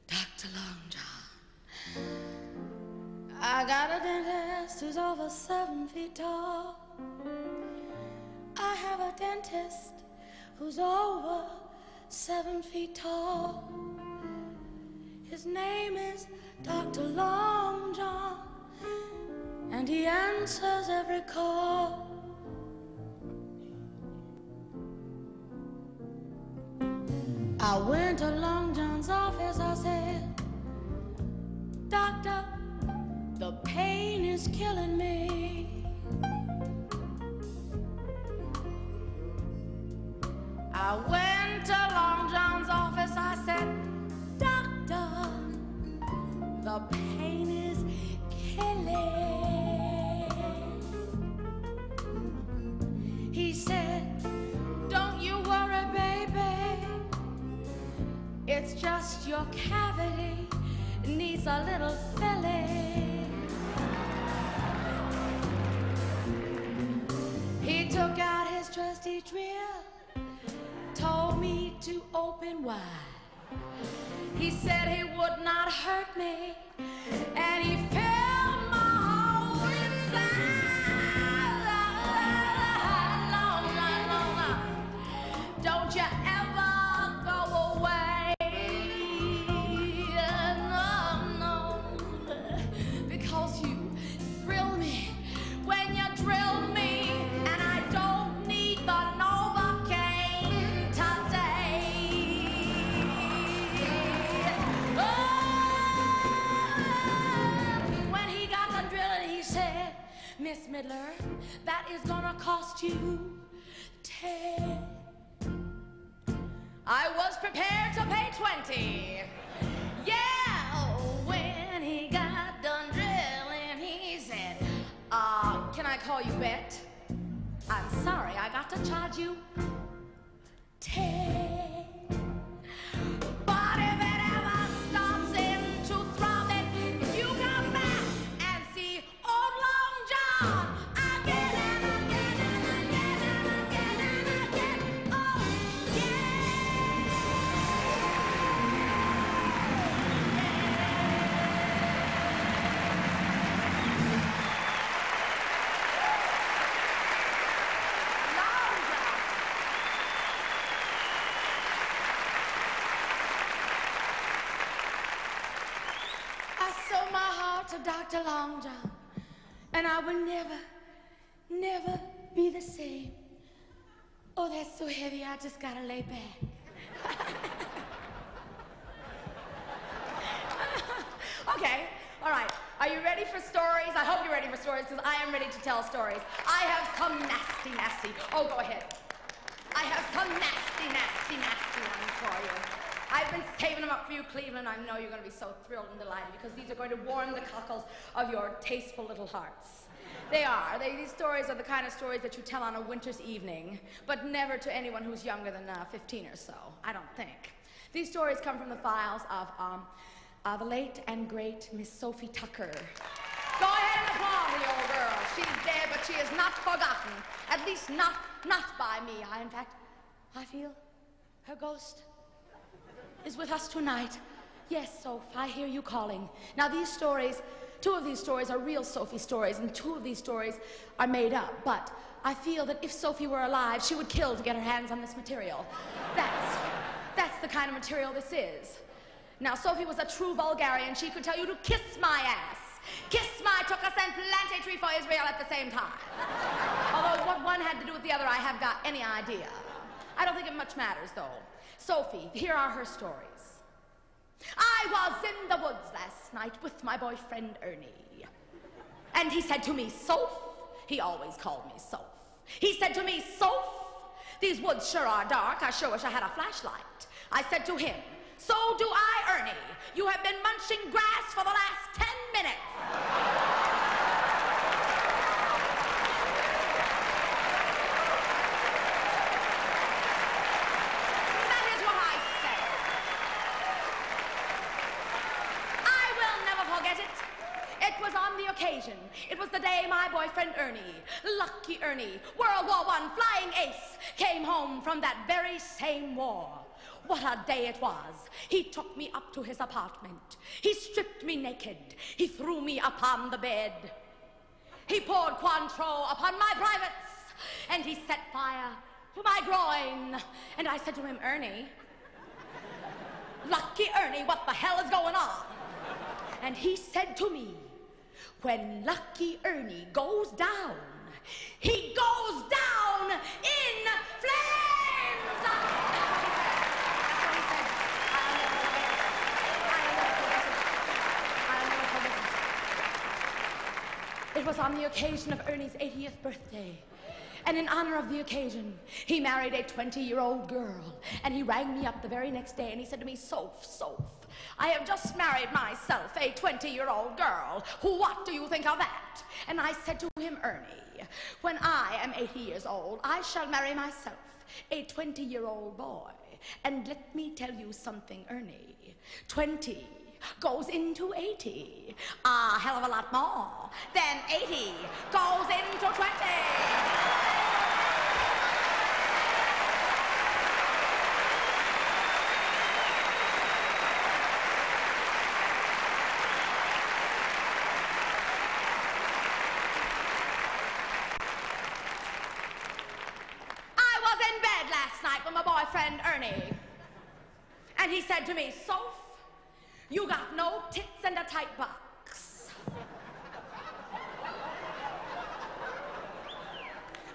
Dr. Long John. I got a dentist who's over 7 feet tall. I have a dentist who's over 7 feet tall. His name is Dr. Long John, and he answers every call. I went to Long John's office, I said, Doctor, the pain is killing me. I went to Long John's office, I said, Doctor, the pain is killing. He said, don't you worry, baby. It's just your cavity needs a little filling. He took out his trusty drill, told me to open wide. He said he would not hurt me, and he filled my hole inside. Long. Don't you ever go away. No, because you thrill me when you drill me, and I don't need the Novocaine today. When he got done drilling, he said, Miss Midler, that is gonna cost you 10. I was prepared to pay 20. Yeah, when he got done drilling, he said, can I call you Bet? I'm sorry, I got to charge you 10. But if it ever stops into throbbing, if you come back and see old Long John again and again and again and again and again, oh to Dr. Long John, and I will never, never be the same. Oh, that's so heavy, I just gotta lay back. Okay, all right. Are you ready for stories? I hope you're ready for stories, because I am ready to tell stories. I have some nasty. Oh, go ahead. I have some nasty ones for you. I've been saving them up for you, Cleveland. I know you're going to be so thrilled and delighted because these are going to warm the cockles of your tasteful little hearts. They are. These stories are the kind of stories that you tell on a winter's evening, but never to anyone who's younger than 15 or so, I don't think. These stories come from the files of the late and great Miss Sophie Tucker. Go ahead and applaud the old girl. She's dead, but she is not forgotten. At least not by me. In fact, I feel her ghost is with us tonight. Yes, Soph, I hear you calling. Now these stories, 2 of these stories are real Sophie stories, and 2 of these stories are made up, but I feel that if Sophie were alive, she would kill to get her hands on this material. That's the kind of material this is. Now, Sophie was a true vulgarian. She could tell you to kiss my ass, kiss my tuchus and plant a tree for Israel at the same time. Although what one had to do with the other, I have got any idea. I don't think it much matters, though. Sophie, here are her stories. I was in the woods last night with my boyfriend Ernie. And he said to me, Soph, he always called me Soph. He said to me, Soph, these woods sure are dark. I sure wish I had a flashlight. I said to him, so do I, Ernie. You have been munching grass for the last 10 minutes. Occasion. It was the day my boyfriend Ernie, lucky Ernie, World War I flying ace, came home from that very same war. What a day it was. He took me up to his apartment. He stripped me naked. He threw me upon the bed. He poured Cointreau upon my privates, and he set fire to my groin. And I said to him, Ernie, lucky Ernie, what the hell is going on? And he said to me, when Lucky Ernie goes down, he goes down in flames! It was on the occasion of Ernie's 80th birthday. And in honor of the occasion, he married a 20-year-old girl. And he rang me up the very next day and he said to me, Soph, I have just married myself a 20-year-old girl. What do you think of that? And I said to him, Ernie, when I am 80 years old, I shall marry myself a 20-year-old boy. And let me tell you something, Ernie. 20 goes into 80. A hell of a lot more than 80 goes into 20. My boyfriend Ernie, and he said to me, Soph, you got no tits and a tight box.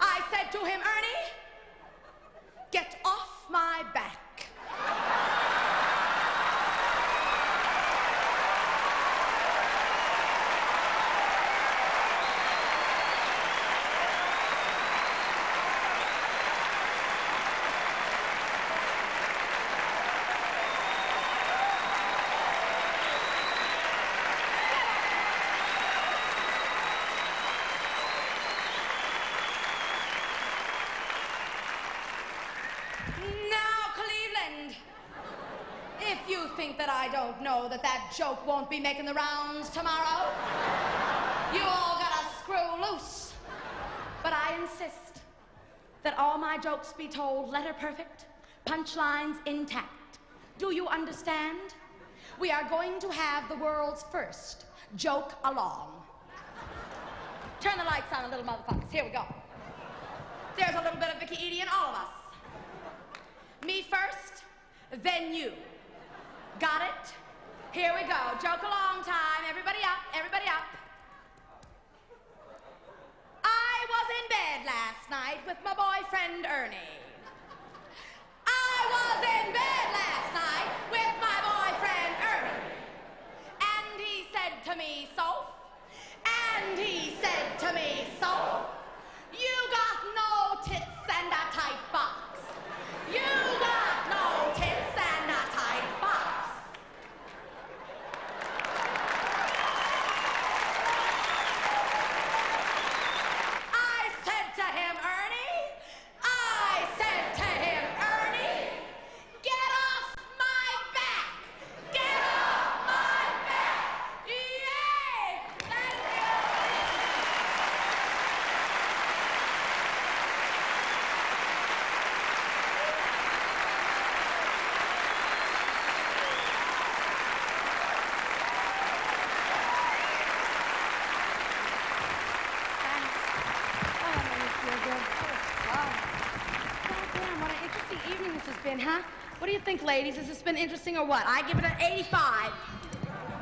I said to him, Ernie, get off my back. think that I don't know that that joke won't be making the rounds tomorrow? You all gotta screw loose. But I insist that all my jokes be told letter perfect, punchlines intact. Do you understand? We are going to have the world's first joke along. Turn the lights on, little motherfuckers. Here we go. There's a little bit of Vicky Eydie in all of us. Me first, then you. Got it? Here we go. Joke along time. Everybody up, everybody up. I was in bed last night with my boyfriend Ernie. I was in bed last night with my boyfriend Ernie. And he said to me, Soph, and he said to me, Soph, you got no tits and a tight box. You got no tits and a tight box. I said to him, Ernie, I said to him, Ernie, get off my back. Get off my back. Yay! Thank you. Goddamn, what an interesting evening this has been, huh? What do you think, ladies? Has this been interesting or what? I give it an 85.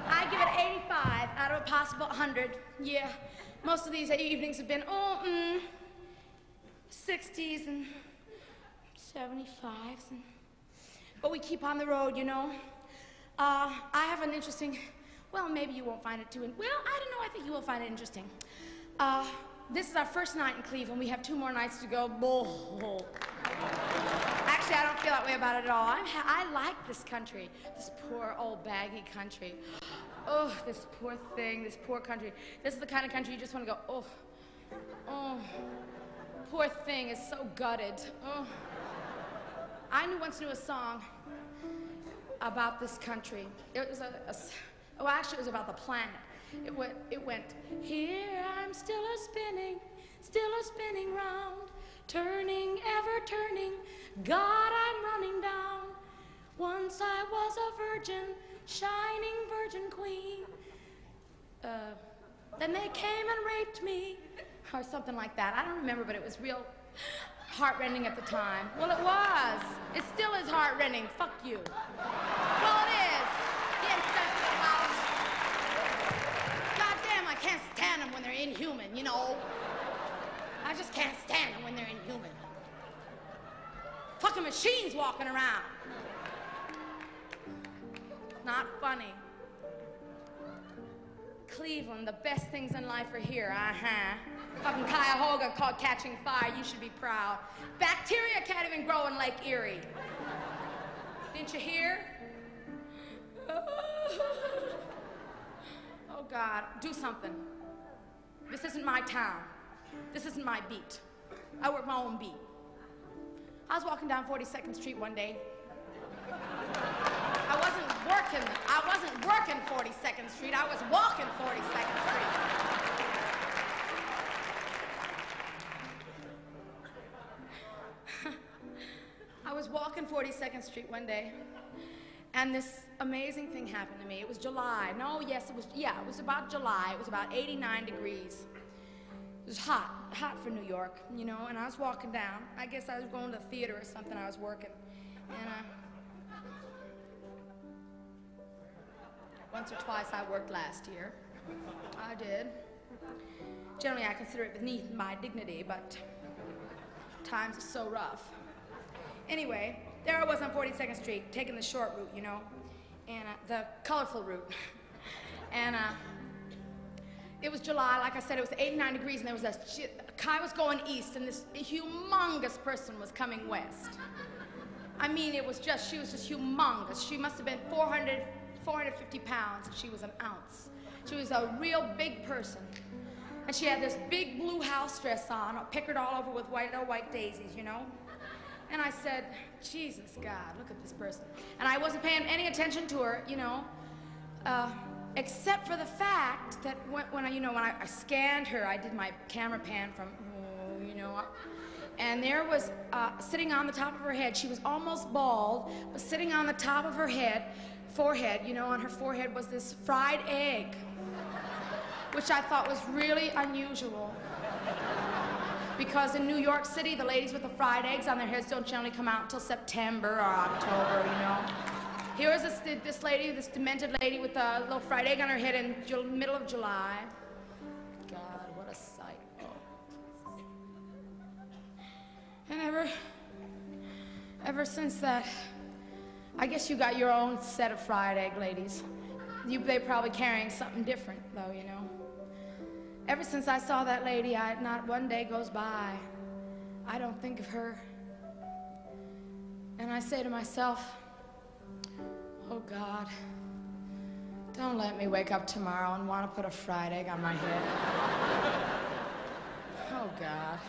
I give it 85 out of a possible 100. Yeah, most of these evenings have been, 60s and 75s. But we keep on the road, you know. I have an interesting, well, maybe you won't find it too, well, I don't know, I think you will find it interesting. This is our first night in Cleveland. We have 2 more nights to go. Bull. Actually, I don't feel that way about it at all. I like this country, this poor old baggy country. Oh, this poor thing, this poor country. This is the kind of country you just want to go, oh, poor thing is so gutted. Oh. I once knew a song about this country. It was well, actually, it was about the planet. It went, here I'm still a spinning round, turning, ever turning, God, I'm running down. Once I was a virgin, shining virgin queen. Then they came and raped me, or something like that. I don't remember, but it was real heartrending at the time. Well, it was. It still is heartrending. Fuck you. Well, it is. The incest house. Goddamn, I can't stand them when they're inhuman, you know. I just can't stand them when they're inhuman. Fucking machines walking around. Not funny. Cleveland, the best things in life are here, Fucking Cuyahoga called catching fire, you should be proud. Bacteria can't even grow in Lake Erie. Didn't you hear? Oh God, do something. This isn't my town. This isn't my beat. I work my own beat. I was walking down 42nd Street one day. I wasn't working 42nd Street. I was walking 42nd Street. I was walking 42nd Street one day, and this amazing thing happened to me. It was July. No, yes, it was about July. It was about 89 degrees. It was hot for New York, you know, and I was walking down. I guess I was going to the theater or something. I was working, and once or twice I worked last year. I did. Generally, I consider it beneath my dignity, but times are so rough. Anyway, there I was on 42nd Street, taking the short route, you know, and the colorful route. And it was July, like I said, it was 89 degrees, and there was a car was going east, and this humongous person was coming west. I mean, she was just humongous. She must have been 450 pounds, and she was an ounce. She was a real big person. And she had this big blue house dress on, pickered all over with white daisies, you know? And I said, Jesus, God, look at this person. And I wasn't paying any attention to her, you know, except for the fact that when I scanned her, I did my camera pan from, you know, and there was, sitting on the top of her head, she was almost bald, but sitting on the top of her forehead, you know, on her forehead was this fried egg, which I thought was really unusual. Because in New York City, the ladies with the fried eggs on their heads don't generally come out until September or October, you know. Here was this lady, this demented lady with a little fried egg on her head in the middle of July. God, what a sight. Oh. And ever since that, I guess you got your own set of fried egg ladies. They're probably carrying something different, though, you know. Ever since I saw that lady, not one day goes by, I don't think of her. And I say to myself, oh God, don't let me wake up tomorrow and want to put a fried egg on my head. Oh God.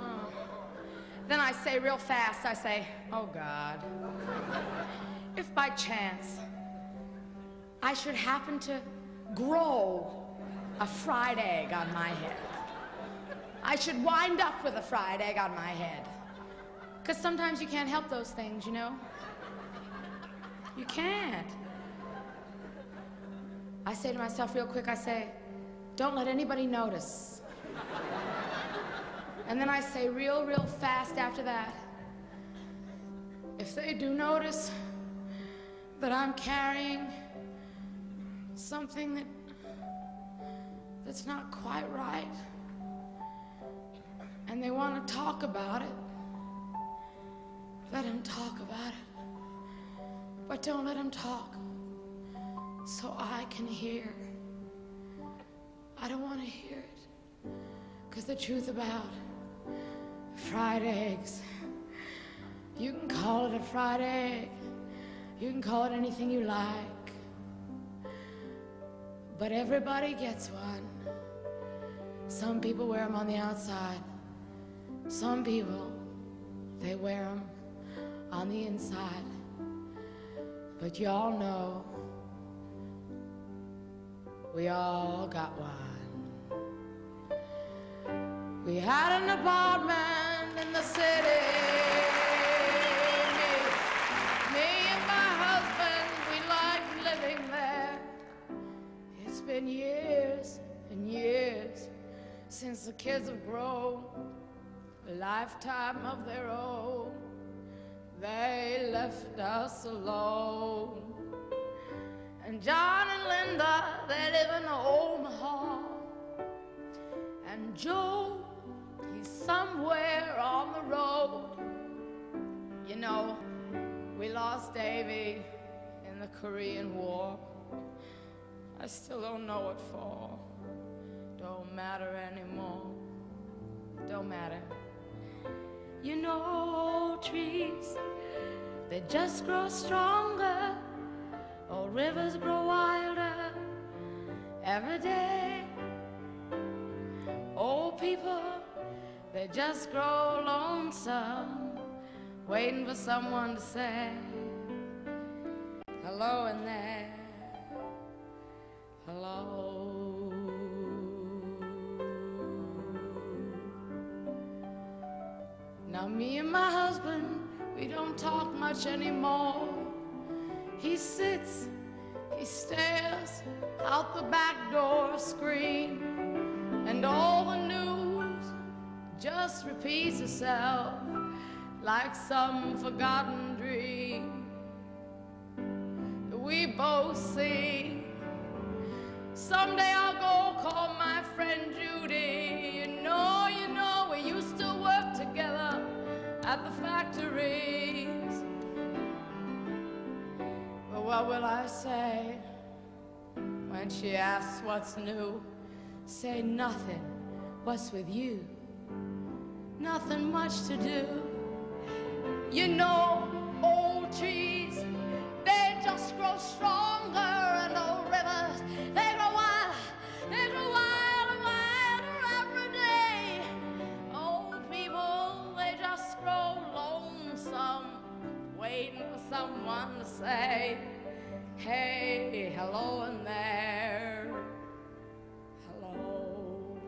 Oh. Then I say real fast, I say, oh God, if by chance I should happen to grow a fried egg on my head, I should wind up with a fried egg on my head. Because sometimes you can't help those things, you know? You can't. I say to myself real quick, I say, don't let anybody notice. And then I say real fast after that, if they do notice that I'm carrying something that's not quite right, and they want to talk about it, let them talk about it. But don't let them talk so I can hear. I don't want to hear it. Because the truth about fried eggs, you can call it a fried egg, you can call it anything you like, but everybody gets one. Some people wear them on the outside. Some people, they wear them on the inside. But y'all know, we all got one. We had an apartment in the city. Me and my husband, we liked living there. It's been years and years since the kids have grown a lifetime of their own. They left us alone. And John and Linda, they live in Omaha. And Joe, he's somewhere on the road. You know, we lost Davy in the Korean War. I still don't know what for. Don't matter anymore. Don't matter. You know, trees, they just grow stronger. Old rivers grow wilder every day. Old people, they just grow lonesome, waiting for someone to say hello in there. Hello. Now me and my husband, we don't talk much anymore. He sits, he stares out the back door screen, and all the news just repeats itself like some forgotten dream. We both sing, someday I'll go call my friend Judy. You know, we used to work together at the factories. But what will I say when she asks what's new? Say nothing. What's with you? Nothing much to do. You know, old trees, they just grow stronger, and old rivers, they grow wild, wilder waiting for someone to say, hey, hello in there. Hello.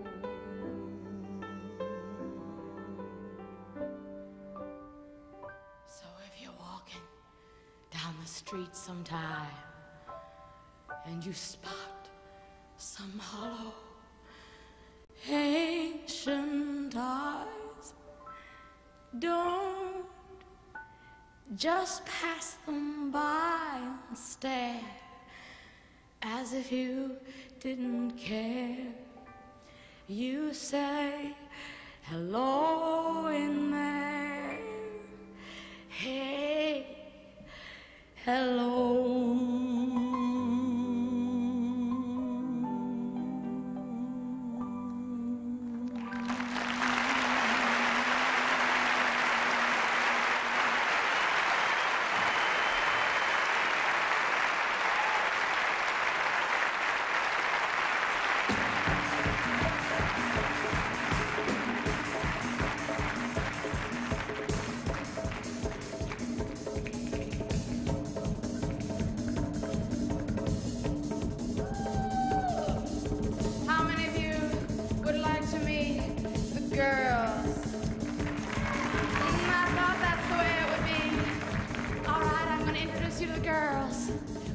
So if you're walking down the street sometime and you spot some hollow ancient eyes, don't just pass them by and stare as if you didn't care. You say, hello in there. Hey, hello.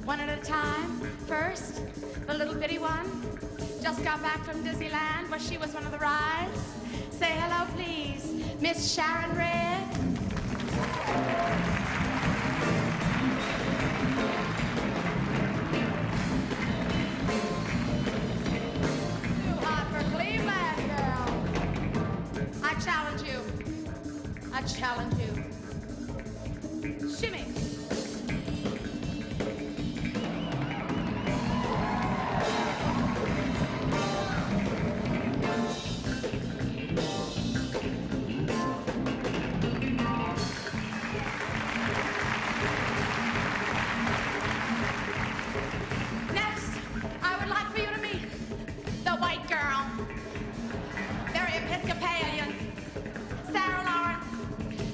One at a time. First, the little bitty one just got back from Disneyland where she was one of the rides. Say hello, please, Miss Sharon Red. Too hot for Cleveland, girl. I challenge you. I challenge you. Shimmy.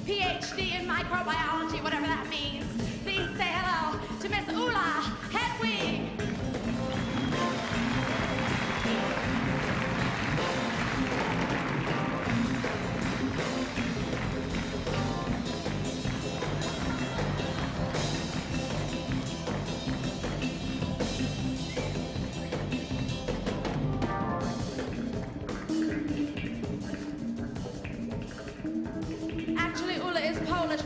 PhD in microbiology, whatever that means. Please say hello to Miss Ula Hedwig.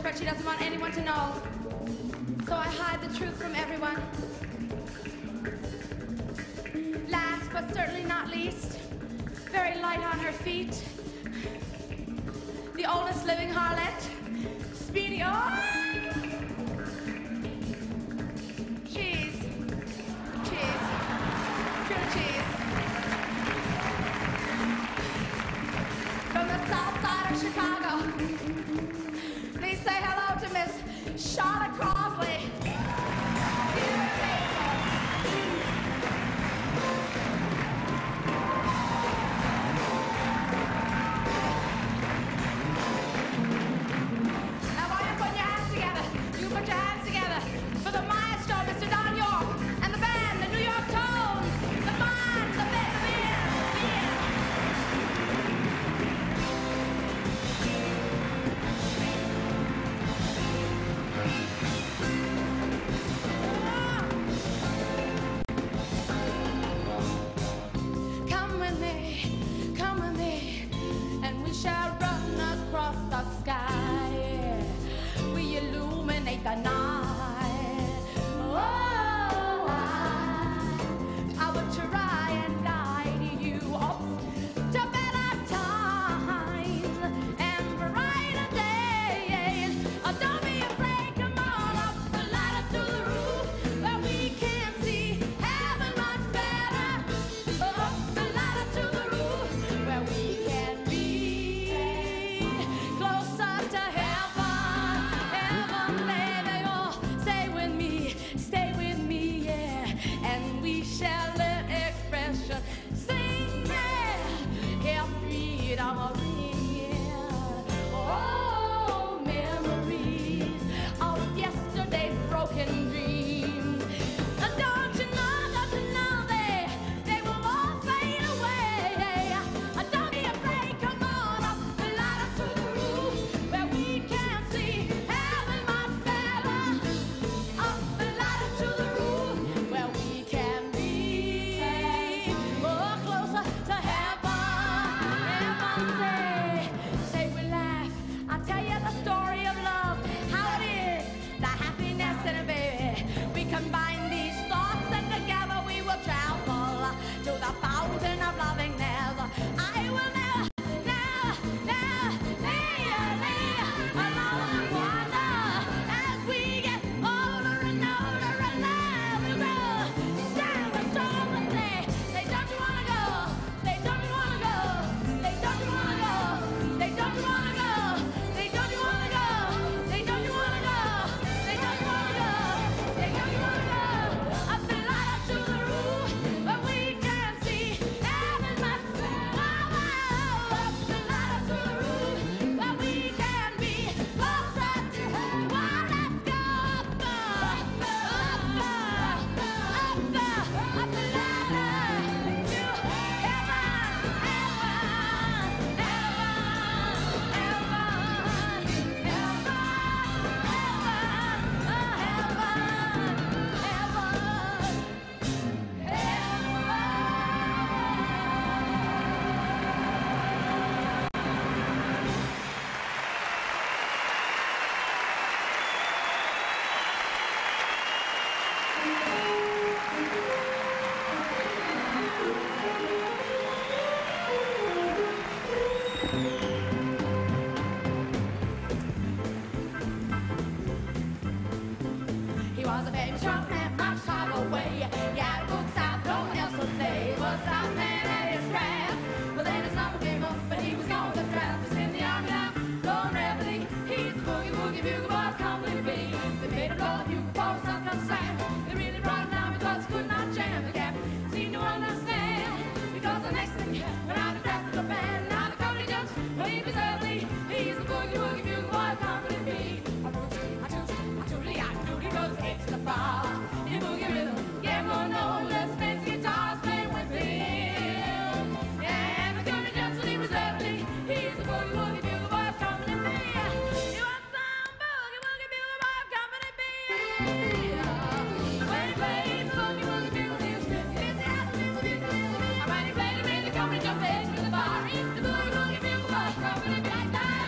But she doesn't want anyone to know. So I hide the truth from everyone. Last but certainly not least, very light on her feet, the oldest living harlot, Speedy. Oh! Cheese. Cheese. Grilled cheese. From the south side of Chicago. Please say hello to Miss Charlotte Crosley. Now while you're putting your hands together, you put your hands together for the maestro, Mr. Don York, and the band, the New York Tones, the band, the band, the band. was a famous drunk man from Chicago way. He had a book style, no one else would say. He was a South man at his craft. But then his number came up, but he was going to draft. He's in the army now, blowing rapidly. He's the boogie woogie bugle boys, company B. They made a blow, you could pour something on the sand. They really brought him down because he could not jam. The cap seemed to understand. Because the next thing, when I drafted the band, now the company jumps, but he was early. He's the boogie woogie bugle boys, company B. I toot, he goes H to the bar. In boogie rhythm, yeah, more no less fancy guitars playing with him. Yeah, and the company jumps when he was early. He's the boogie woogie bugle boys, company B. You want some boogie woogie bugle boys, company B? When he played the boogie woogie bugle, he was busy. And when he played, he made the company jump H to the bar. He's the boogie woogie bugle boys, company B.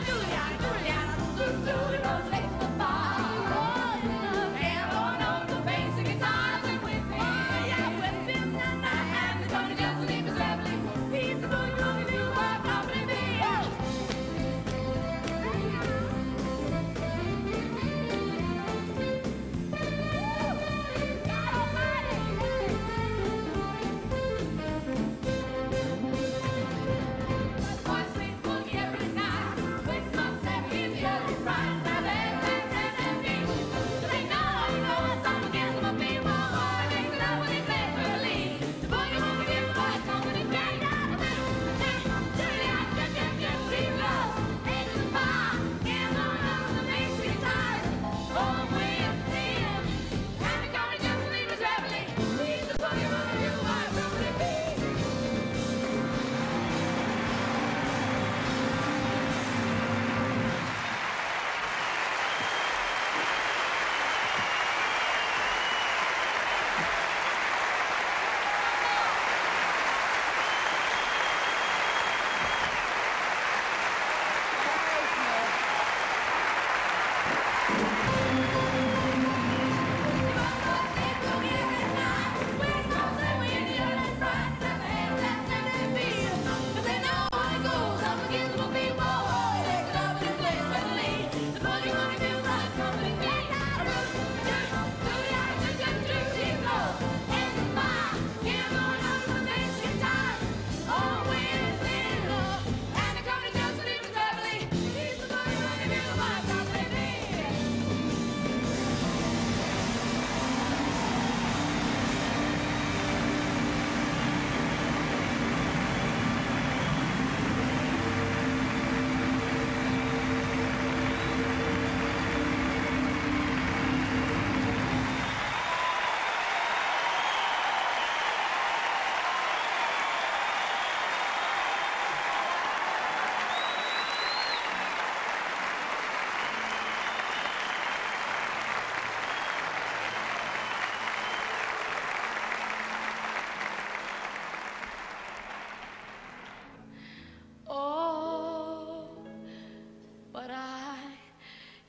Juliana, Juliana, he goes H to the bar.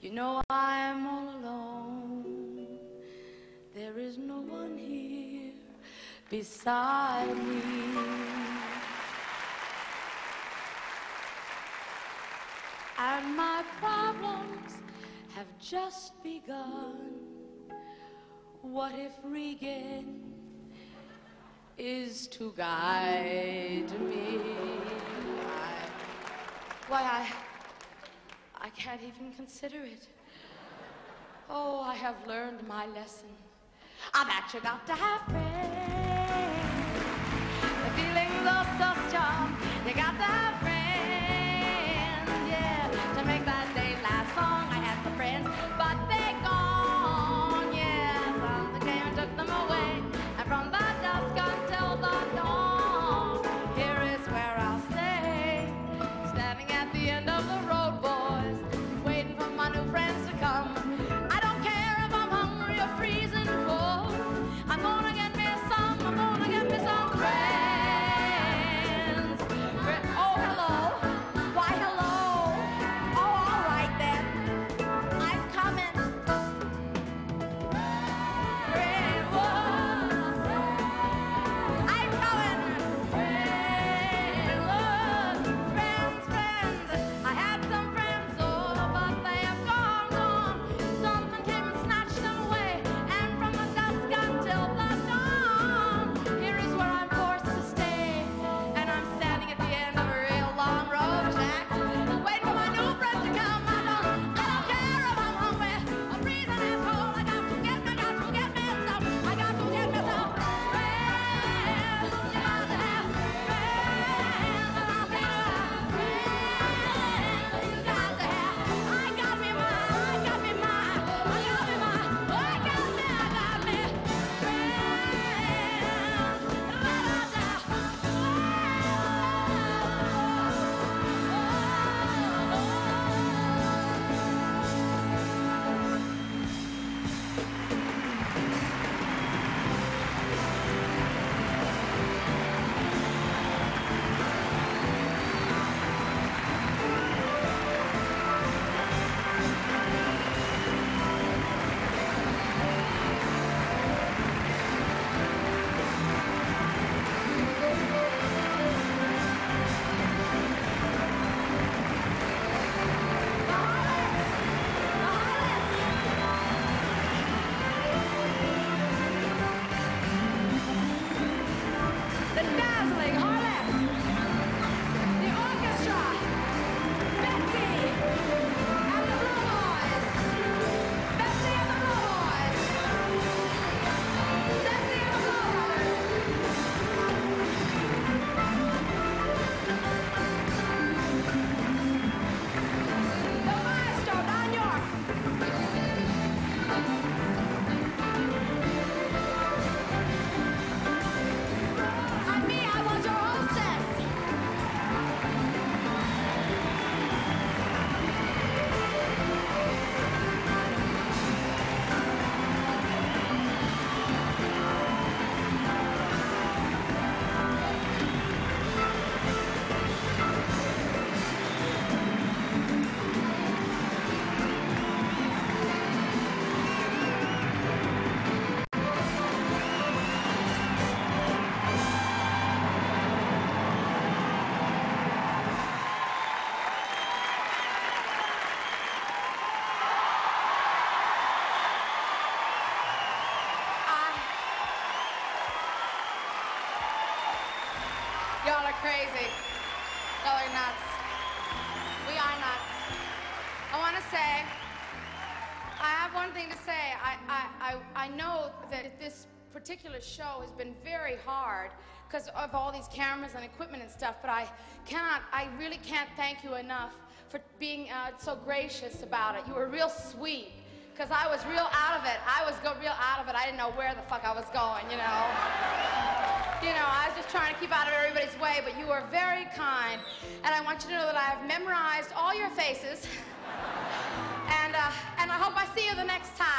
You know I'm all alone. There is no one here beside me. And my problems have just begun. What if Regan is to guide me? I can't even consider it. Oh, I have learned my lesson. That you got to have friends. The feelings are so strong. You got to have friends, yeah. To make that day last long, I had some friends, but they gone, yeah. Something came and took them away. And from the dusk until the dawn, here is where I'll stay. Standing at the end of the road, boys, waiting for my new friends to come. I don't care if I'm hungry or freezing cold. I'm gonna get me some crazy. Going nuts. We are nuts. I want to say, I have one thing to say. I know that this particular show has been very hard because of all these cameras and equipment and stuff, but I really can't thank you enough for being so gracious about it. You were real sweet, because I was real out of it. I was real out of it. I didn't know where the fuck I was going, you know. I was just trying to keep out of everybody's way, but you were very kind. And I want you to know that I have memorized all your faces. And I hope I see you the next time.